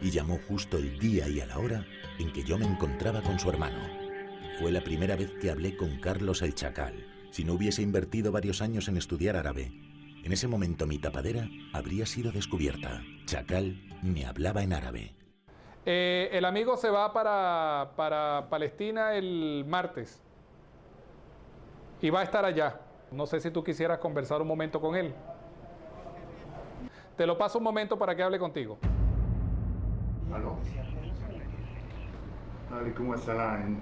Y llamó justo el día y a la hora en que yo me encontraba con su hermano. Fue la primera vez que hablé con Carlos el Chacal. Si no hubiese invertido varios años en estudiar árabe, en ese momento mi tapadera habría sido descubierta. Chacal me hablaba en árabe.
El amigo se va para Palestina el martes y va a estar allá. No sé si tú quisieras conversar un momento con él. Te lo paso un momento para que hable contigo.
Aló. Alaikum assalam.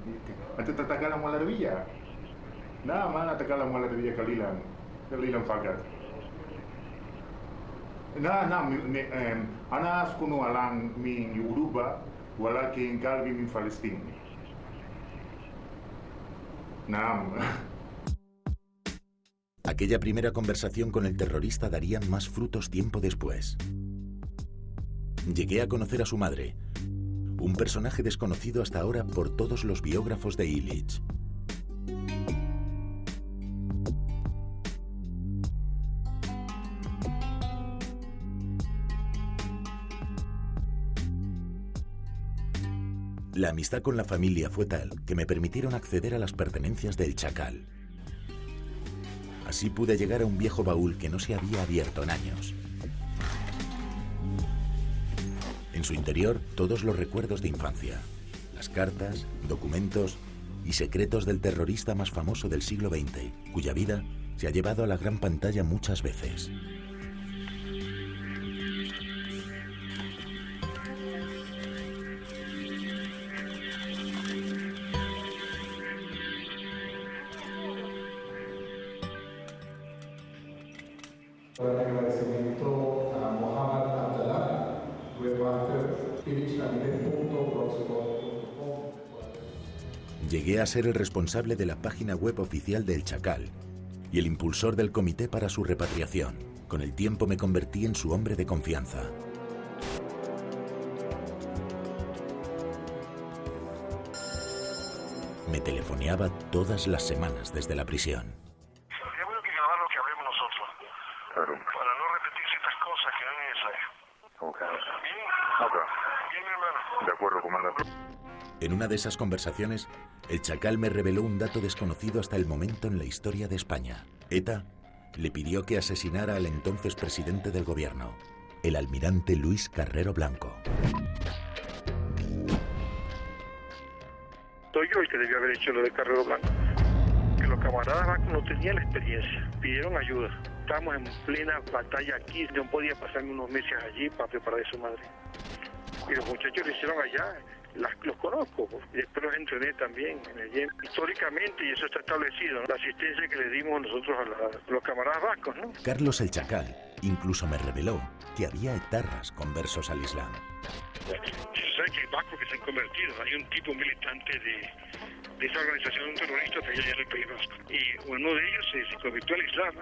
Antes te atacar la mualarvilla. Nada más atacar la mualarvilla Kalilan fakat. أنا أسكن الآن من أوروبا ولكن قلبي من فلسطين. نعم.
Aquella primera conversación con el terrorista daría más frutos tiempo después. Llegué a conocer a su madre, un personaje desconocido hasta ahora por todos los biógrafos de Illich. La amistad con la familia fue tal que me permitieron acceder a las pertenencias del Chacal. Así pude llegar a un viejo baúl que no se había abierto en años. En su interior, todos los recuerdos de infancia, las cartas, documentos y secretos del terrorista más famoso del siglo XX, cuya vida se ha llevado a la gran pantalla muchas veces.
En agradecimiento a Mohamed Abdallah, webmaster, illichramírez.blogspot.com.
Llegué a ser el responsable de la página web oficial del Chacal y el impulsor del comité para su repatriación. Con el tiempo me convertí en su hombre de confianza. Me telefoneaba todas las semanas desde la prisión.
Sería bueno que grabar lo que hablemos nosotros. Claro. Para no repetir ciertas cosas que no es necesario.
Ok.
¿Bien?
Ok.
Bien, mi hermano.
De acuerdo, comandante.
En una de esas conversaciones, el Chacal me reveló un dato desconocido hasta el momento en la historia de España. ETA le pidió que asesinara al entonces presidente del gobierno, el almirante Luis Carrero Blanco.
Soy yo el que debió haber hecho lo de Carrero Blanco. Que los camaradas bancos no tenían la experiencia, pidieron ayuda. Estábamos en plena batalla aquí, no podía pasarme unos meses allí para preparar a su madre. Y los muchachos lo hicieron allá, los conozco, y después los entrené también en el Yemen. Históricamente, y eso está establecido, ¿no? La asistencia que le dimos nosotros a los camaradas vascos, ¿no?
Carlos el Chacal incluso me reveló que había etarras conversos al Islam.
Se sabe que hay vascos que se han convertido, hay un tipo militante de esa organización terrorista que hay allá en el País Vasco. Y uno de ellos se convirtió al Islam,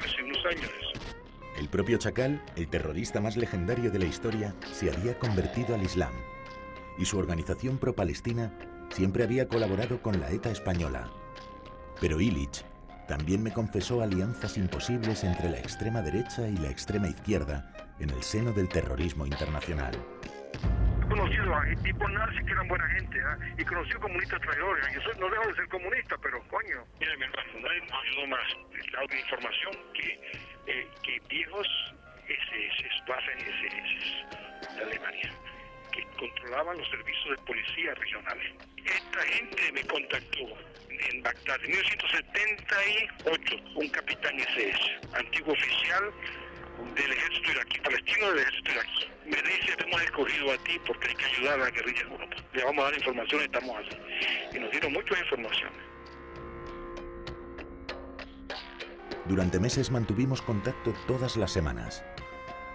hace unos años.
El propio Chacal, el terrorista más legendario de la historia, se había convertido al Islam. Y su organización pro-palestina siempre había colaborado con la ETA española. Pero Illich también me confesó alianzas imposibles entre la extrema derecha y la extrema izquierda en el seno del terrorismo internacional.
He conocido a tipos nazis que eran buena gente, y conocí comunistas traidores. Yo no dejo de ser comunista, pero coño. Mira, mi hermano, nadie nos ayudó más. La otra información que viejos bases de Alemania, que controlaban los servicios de policía regionales. Esta gente me contactó en Bagdad en 1978, un capitán SS, antiguo oficial del ejército iraquí, palestino del ejército iraquí. Me dice, te hemos escogido a ti porque hay que ayudar a la guerrilla en Europa. Le vamos a dar información, estamos así. Y nos dieron muchas informaciones.
Durante meses mantuvimos contacto todas las semanas.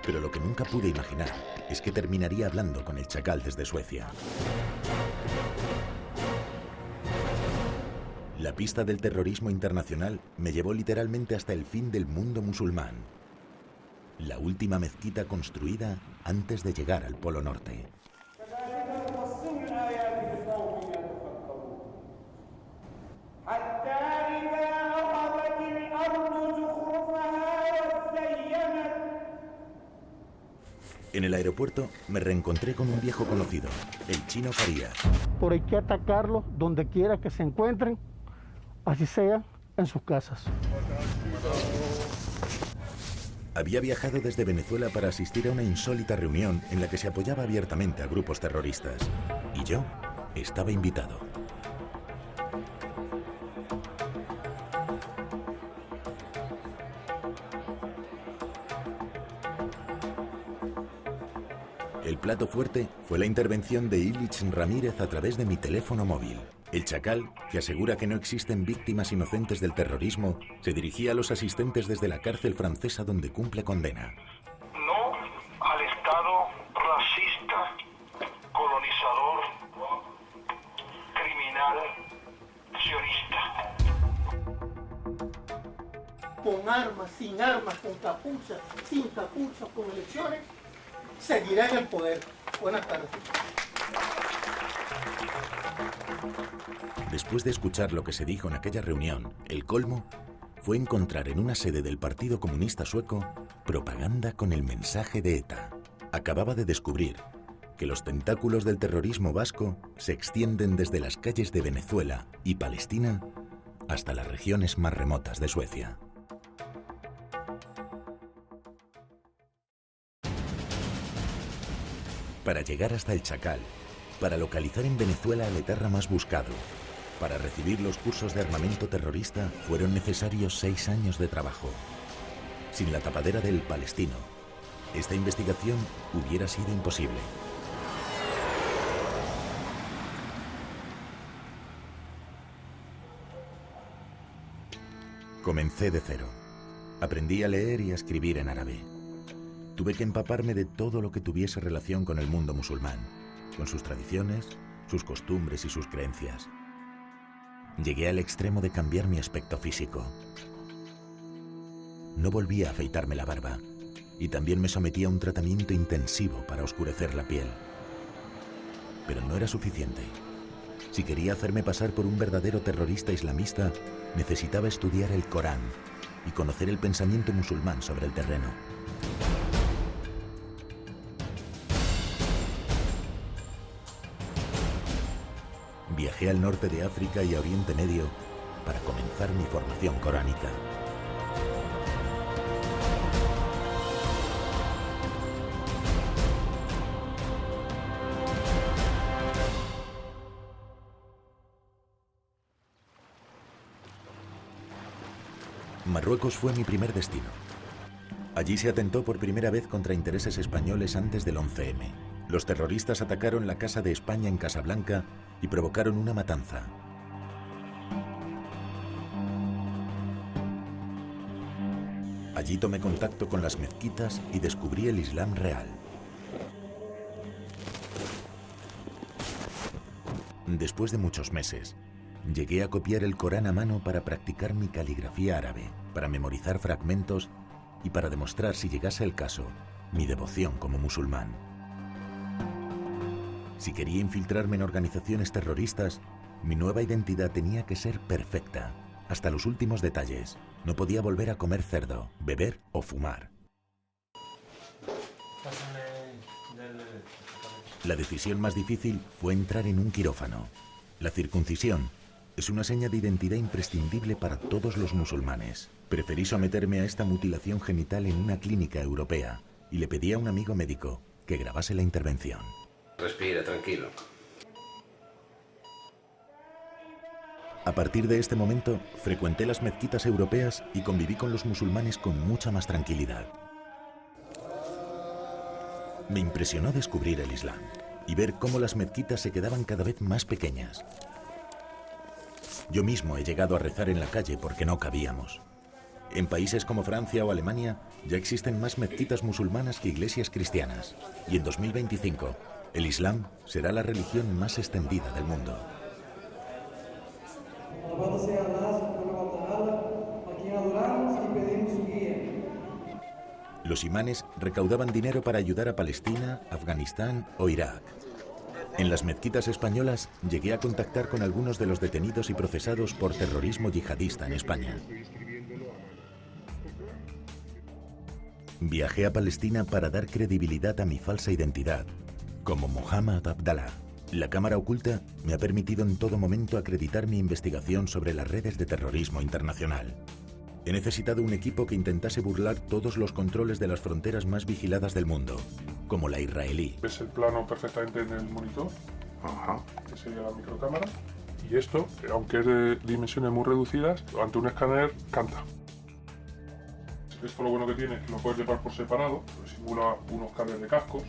Pero lo que nunca pude imaginar es que terminaría hablando con el Chacal desde Suecia. La pista del terrorismo internacional me llevó literalmente hasta el fin del mundo musulmán. La última mezquita construida antes de llegar al Polo Norte. En el aeropuerto me reencontré con un viejo conocido, el chino Farías.
Por hay que atacarlos donde quiera que se encuentren, así sea en sus casas.
Había viajado desde Venezuela para asistir a una insólita reunión en la que se apoyaba abiertamente a grupos terroristas. Y yo estaba invitado. El plato fuerte fue la intervención de Ilich Ramírez a través de mi teléfono móvil. El chacal, que asegura que no existen víctimas inocentes del terrorismo, se dirigía a los asistentes desde la cárcel francesa donde cumple condena.
No al Estado racista, colonizador, criminal, sionista.
Con armas, sin armas, con capucha, sin capucha, con elecciones, seguirá en el poder. Buenas tardes.
Después de escuchar lo que se dijo en aquella reunión, el colmo fue encontrar en una sede del Partido Comunista Sueco propaganda con el mensaje de ETA. Acababa de descubrir que los tentáculos del terrorismo vasco se extienden desde las calles de Venezuela y Palestina hasta las regiones más remotas de Suecia. Para llegar hasta el Chacal, para localizar en Venezuela al etarra más buscado, para recibir los cursos de armamento terrorista, fueron necesarios 6 años de trabajo. Sin la tapadera del Palestino, esta investigación hubiera sido imposible. Comencé de cero. Aprendí a leer y a escribir en árabe. Tuve que empaparme de todo lo que tuviese relación con el mundo musulmán, con sus tradiciones, sus costumbres y sus creencias. Llegué al extremo de cambiar mi aspecto físico. No volví a afeitarme la barba y también me sometí a un tratamiento intensivo para oscurecer la piel. Pero no era suficiente. Si quería hacerme pasar por un verdadero terrorista islamista, necesitaba estudiar el Corán y conocer el pensamiento musulmán sobre el terreno. Viajé al norte de África y a Oriente Medio para comenzar mi formación coránica. Marruecos fue mi primer destino. Allí se atentó por primera vez contra intereses españoles antes del 11M. Los terroristas atacaron la Casa de España en Casablanca y provocaron una matanza. Allí tomé contacto con las mezquitas y descubrí el Islam real. Después de muchos meses, llegué a copiar el Corán a mano para practicar mi caligrafía árabe, para memorizar fragmentos y para demostrar, si llegase el caso, mi devoción como musulmán. Si quería infiltrarme en organizaciones terroristas, mi nueva identidad tenía que ser perfecta, hasta los últimos detalles. No podía volver a comer cerdo, beber o fumar. La decisión más difícil fue entrar en un quirófano. La circuncisión es una seña de identidad imprescindible para todos los musulmanes. Preferí someterme a esta mutilación genital en una clínica europea y le pedí a un amigo médico que grabase la intervención.
Respira, tranquilo.
A partir de este momento, frecuenté las mezquitas europeas y conviví con los musulmanes con mucha más tranquilidad. Me impresionó descubrir el Islam y ver cómo las mezquitas se quedaban cada vez más pequeñas. Yo mismo he llegado a rezar en la calle porque no cabíamos. En países como Francia o Alemania ya existen más mezquitas musulmanas que iglesias cristianas. Y en 2025, el Islam será la religión más extendida del mundo.
Alabado sea Allah subhanahu wa ta'ala, a quien adoramos y pedimos su guía.
Los imanes recaudaban dinero para ayudar a Palestina, Afganistán o Irak. En las mezquitas españolas llegué a contactar con algunos de los detenidos y procesados por terrorismo yihadista en España. Viajé a Palestina para dar credibilidad a mi falsa identidad, como Mohammed Abdallah. La cámara oculta me ha permitido en todo momento acreditar mi investigación sobre las redes de terrorismo internacional. He necesitado un equipo que intentase burlar todos los controles de las fronteras más vigiladas del mundo, como la israelí.
¿Ves el plano perfectamente en el monitor? Ajá. Que sería la microcámara. Y esto, aunque es de dimensiones muy reducidas, ante un escáner canta. Esto lo bueno que tiene es que lo puedes llevar por separado, simula unos cables de cascos.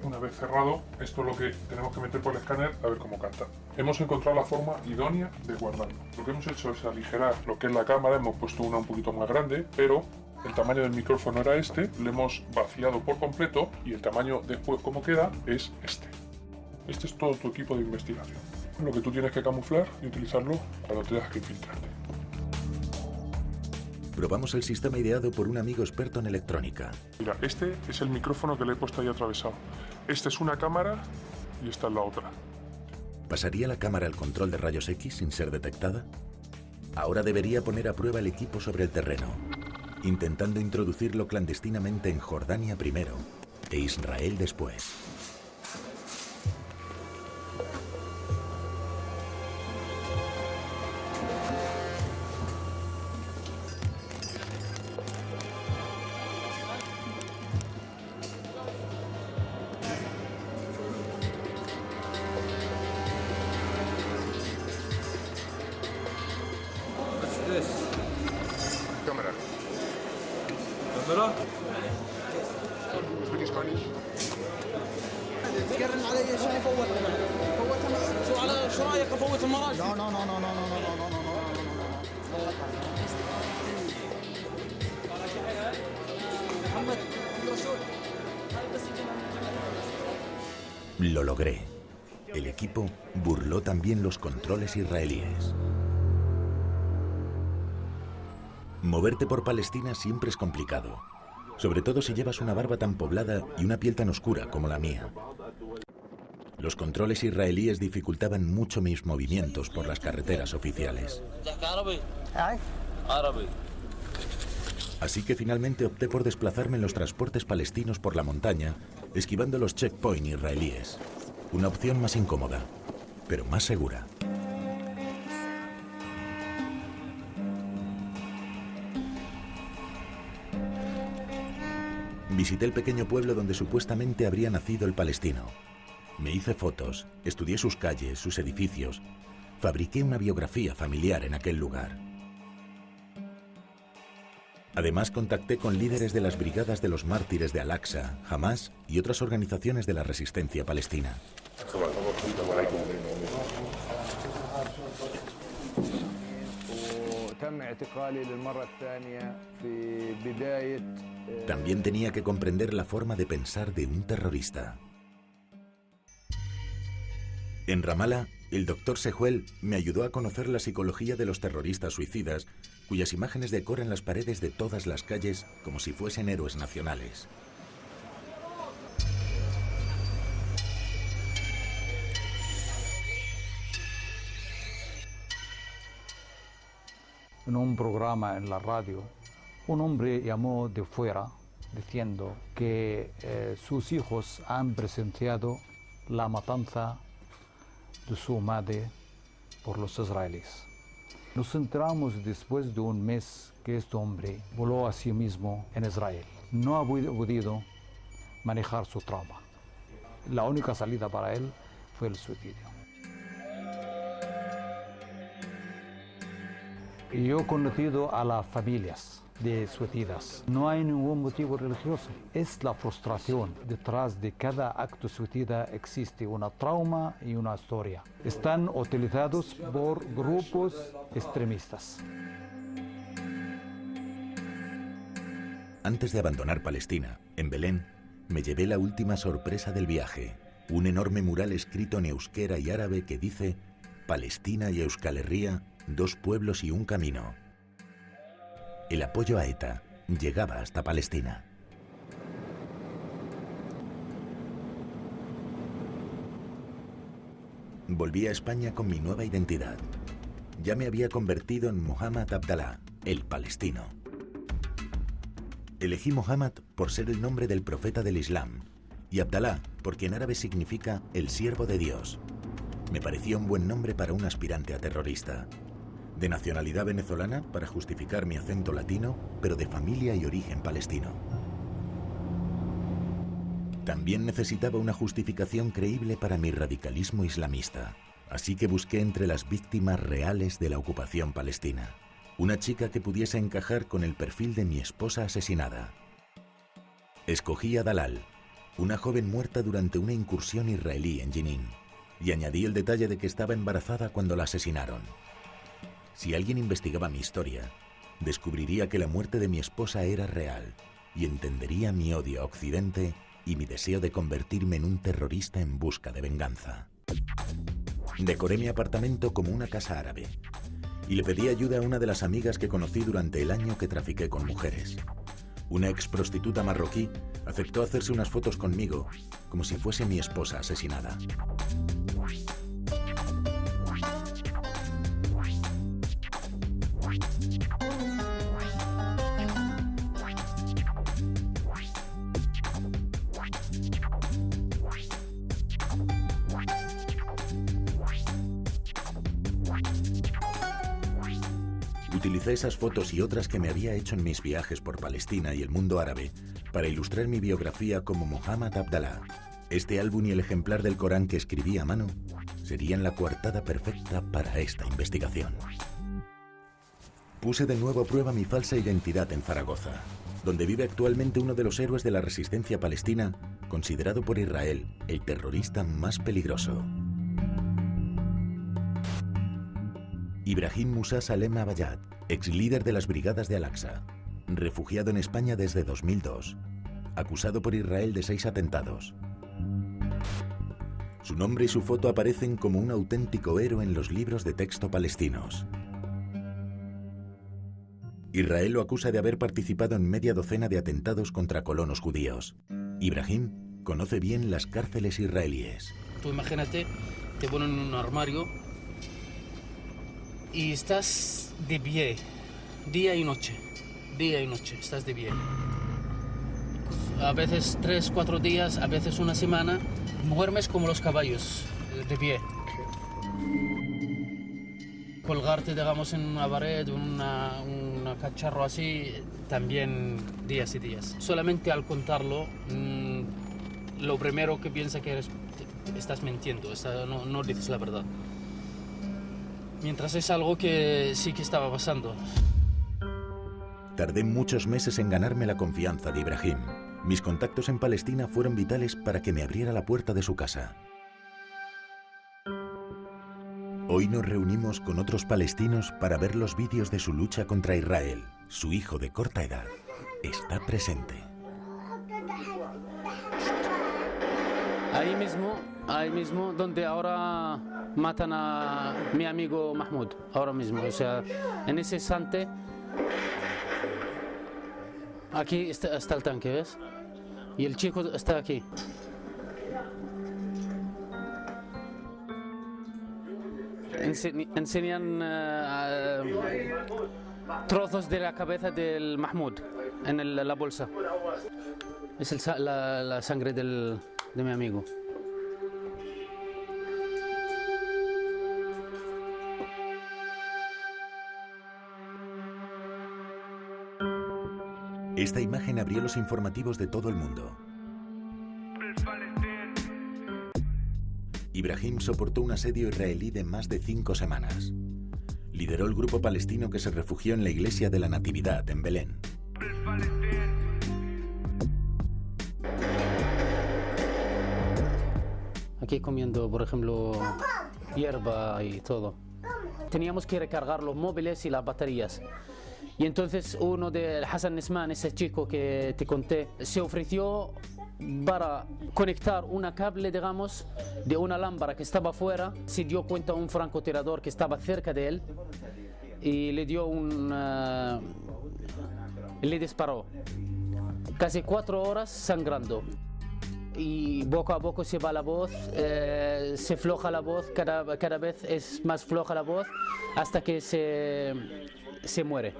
Una vez cerrado, esto es lo que tenemos que meter por el escáner a ver cómo canta. Hemos encontrado la forma idónea de guardarlo. Lo que hemos hecho es aligerar lo que es la cámara, hemos puesto una un poquito más grande, pero el tamaño del micrófono era este, lo hemos vaciado por completo y el tamaño después como queda es este. Este es todo tu equipo de investigación. Lo que tú tienes que camuflar y utilizarlo cuando tengas que infiltrarte.
Probamos el sistema ideado por un amigo experto en electrónica.
Mira, este es el micrófono que le he puesto ahí atravesado. Esta es una cámara y esta es la otra.
¿Pasaría la cámara al control de rayos X sin ser detectada? Ahora debería poner a prueba el equipo sobre el terreno, intentando introducirlo clandestinamente en Jordania primero e Israel después. Lo logré. El equipo burló también los controles israelíes. Moverte por Palestina siempre es complicado, sobre todo si llevas una barba tan poblada y una piel tan oscura como la mía. Los controles israelíes dificultaban mucho mis movimientos por las carreteras oficiales. Así que finalmente opté por desplazarme en los transportes palestinos por la montaña, esquivando los checkpoints israelíes. Una opción más incómoda, pero más segura. Visité el pequeño pueblo donde supuestamente habría nacido el palestino. Me hice fotos, estudié sus calles, sus edificios. Fabriqué una biografía familiar en aquel lugar. Además, contacté con líderes de las brigadas de los mártires de Al-Aqsa, Hamas y otras organizaciones de la resistencia palestina. También tenía que comprender la forma de pensar de un terrorista. En Ramallah, el doctor Sehuel me ayudó a conocer la psicología de los terroristas suicidas, cuyas imágenes decoran las paredes de todas las calles como si fuesen héroes nacionales.
En un programa en la radio, un hombre llamó de fuera diciendo que sus hijos han presenciado la matanza de su madre por los israelíes. Nos enteramos después de un mes que este hombre voló a sí mismo en Israel. No ha podido manejar su trauma. La única salida para él fue el suicidio. Y yo he conocido a las familias de suicidas. No hay ningún motivo religioso. Es la frustración. Detrás de cada acto suicida existe una trauma y una historia. Están utilizados por grupos extremistas.
Antes de abandonar Palestina, en Belén, me llevé la última sorpresa del viaje. Un enorme mural escrito en euskera y árabe que dice Palestina y Euskal Herria, 2 pueblos y un camino. El apoyo a ETA llegaba hasta Palestina. Volví a España con mi nueva identidad. Ya me había convertido en Mohammed Abdallah, el palestino. Elegí Mohammed por ser el nombre del profeta del Islam y Abdalá porque en árabe significa el siervo de Dios. Me parecía un buen nombre para un aspirante a terrorista. De nacionalidad venezolana para justificar mi acento latino, pero de familia y origen palestino. También necesitaba una justificación creíble para mi radicalismo islamista, así que busqué entre las víctimas reales de la ocupación palestina. Una chica que pudiese encajar con el perfil de mi esposa asesinada. Escogí a Dalal, una joven muerta durante una incursión israelí en Jenin, y añadí el detalle de que estaba embarazada cuando la asesinaron. Si alguien investigaba mi historia, descubriría que la muerte de mi esposa era real y entendería mi odio a Occidente y mi deseo de convertirme en un terrorista en busca de venganza. Decoré mi apartamento como una casa árabe y le pedí ayuda a una de las amigas que conocí durante el año que trafiqué con mujeres. Una ex prostituta marroquí aceptó hacerse unas fotos conmigo como si fuese mi esposa asesinada. Utilicé esas fotos y otras que me había hecho en mis viajes por Palestina y el mundo árabe para ilustrar mi biografía como Mohammed Abdallah. Este álbum y el ejemplar del Corán que escribí a mano serían la coartada perfecta para esta investigación. Puse de nuevo a prueba mi falsa identidad en Zaragoza, donde vive actualmente uno de los héroes de la resistencia palestina, considerado por Israel el terrorista más peligroso. Ibrahim Musa Salem Abayad, ex líder de las Brigadas de Al-Aqsa, refugiado en España desde 2002, acusado por Israel de 6 atentados. Su nombre y su foto aparecen como un auténtico héroe en los libros de texto palestinos. Israel lo acusa de haber participado en media docena de atentados contra colonos judíos. Ibrahim conoce bien las cárceles israelíes.
Tú imagínate, te ponen en un armario y estás de pie, día y noche, estás de pie. A veces 3, 4 días, a veces una semana, duermes como los caballos, de pie. Colgarte, digamos, en una pared, una cacharro así, también días y días. Solamente al contarlo, lo primero que piensa que estás mintiendo, no dices la verdad. Mientras es algo que sí que estaba pasando.
Tardé muchos meses en ganarme la confianza de Ibrahim. Mis contactos en Palestina fueron vitales para que me abriera la puerta de su casa. Hoy nos reunimos con otros palestinos para ver los vídeos de su lucha contra Israel. Su hijo de corta edad está presente.
Ahí mismo, donde ahora matan a mi amigo Mahmoud, ahora mismo. O sea, en ese instante, aquí está el tanque, ¿ves? Y el chico está aquí. Enseñan trozos de la cabeza del Mahmoud en la bolsa. Es la sangre de mi amigo.
Esta imagen abrió los informativos de todo el mundo. Ibrahim soportó un asedio israelí de más de 5 semanas. Lideró el grupo palestino que se refugió en la iglesia de la Natividad en Belén.
Aquí comiendo, por ejemplo, hierba y todo. Teníamos que recargar los móviles y las baterías. Y entonces uno de Hassan Nisman, ese chico que te conté, se ofreció para conectar una cable, digamos, de una lámpara que estaba afuera. Se dio cuenta un francotirador que estaba cerca de él y le dio le disparó. Casi 4 horas sangrando. Y poco a poco se va la voz, se floja la voz, cada vez es más floja la voz hasta que se muere.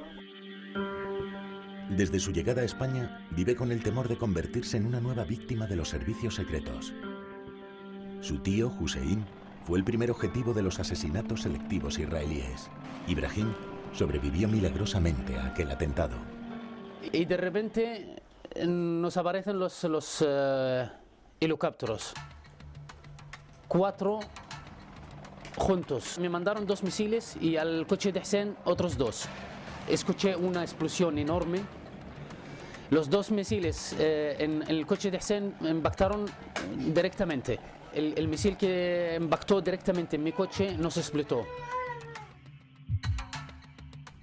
Desde su llegada a España, vive con el temor de convertirse en una nueva víctima de los servicios secretos. Su tío, Hussein, fue el primer objetivo de los asesinatos selectivos israelíes. Ibrahim sobrevivió milagrosamente a aquel atentado.
Y de repente nos aparecen los helicópteros. 4 juntos. Me mandaron 2 misiles y al coche de Hussein otros 2. Escuché una explosión enorme. Los 2 misiles en el coche de Hussein impactaron directamente. El misil que impactó directamente en mi coche no se explotó.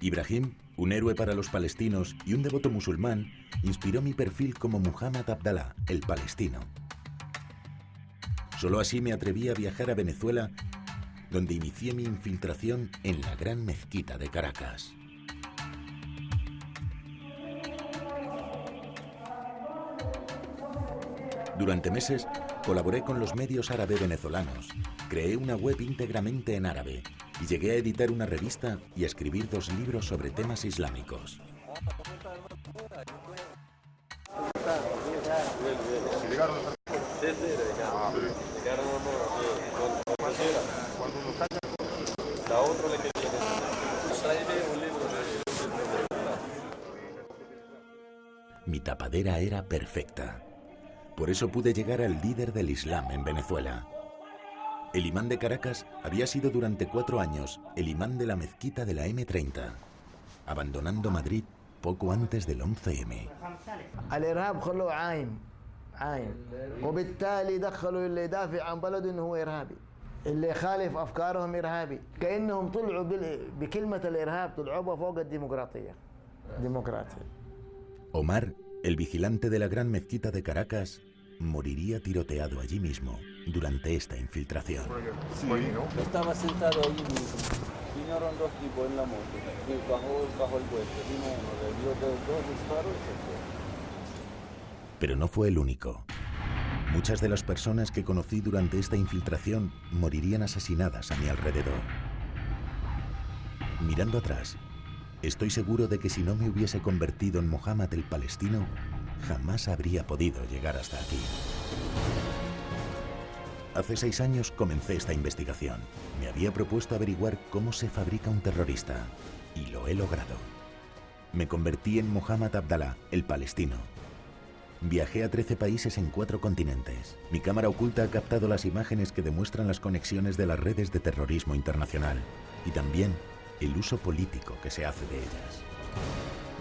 Ibrahim, un héroe para los palestinos y un devoto musulmán, inspiró mi perfil como Muhammad Abdallah, el palestino. Solo así me atreví a viajar a Venezuela, donde inicié mi infiltración en la gran mezquita de Caracas. Durante meses colaboré con los medios árabe venezolanos, creé una web íntegramente en árabe y llegué a editar una revista y a escribir 2 libros sobre temas islámicos. Mi tapadera era perfecta. Por eso pude llegar al líder del Islam en Venezuela. El imán de Caracas había sido durante 4 años el imán de la mezquita de la M30, abandonando Madrid poco antes del 11M.
الإرهاب خلوه عايم وبالتالي دخلوا اللي يدافع عن بلده إنه هو إرهابي اللي يخالف أفكارهم إرهابي كأنهم طلعوا بكلمة الإرهاب طلعوا فوق الديمقراطية
Omar, el vigilante de la gran mezquita de Caracas, moriría tiroteado allí mismo durante esta infiltración.
Estaba sentado allí mismo. Vinieron 2 tipos en la moto. Bajó el puente. Vino uno, le dio 2 disparos y se fue.
Pero no fue el único. Muchas de las personas que conocí durante esta infiltración morirían asesinadas a mi alrededor. Mirando atrás, estoy seguro de que si no me hubiese convertido en Mohammed el palestino, jamás habría podido llegar hasta aquí. Hace 6 años comencé esta investigación. Me había propuesto averiguar cómo se fabrica un terrorista y lo he logrado. Me convertí en Muhammad Abdallah, el palestino. Viajé a 13 países en 4 continentes. Mi cámara oculta ha captado las imágenes que demuestran las conexiones de las redes de terrorismo internacional y también el uso político que se hace de ellas.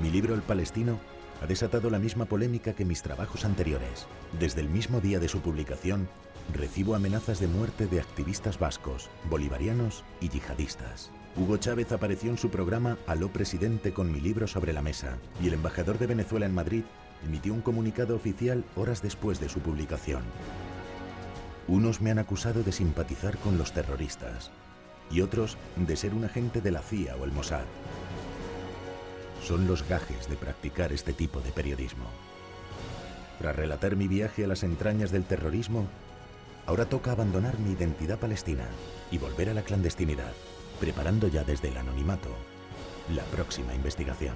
Mi libro El Palestino ha desatado la misma polémica que mis trabajos anteriores. Desde el mismo día de su publicación, recibo amenazas de muerte de activistas vascos, bolivarianos y yihadistas. Hugo Chávez apareció en su programa Aló Presidente con mi libro sobre la mesa, y el embajador de Venezuela en Madrid emitió un comunicado oficial horas después de su publicación. Unos me han acusado de simpatizar con los terroristas y otros de ser un agente de la CIA o el Mossad. Son los gajes de practicar este tipo de periodismo. Tras relatar mi viaje a las entrañas del terrorismo, ahora toca abandonar mi identidad palestina y volver a la clandestinidad, preparando ya desde el anonimato la próxima investigación.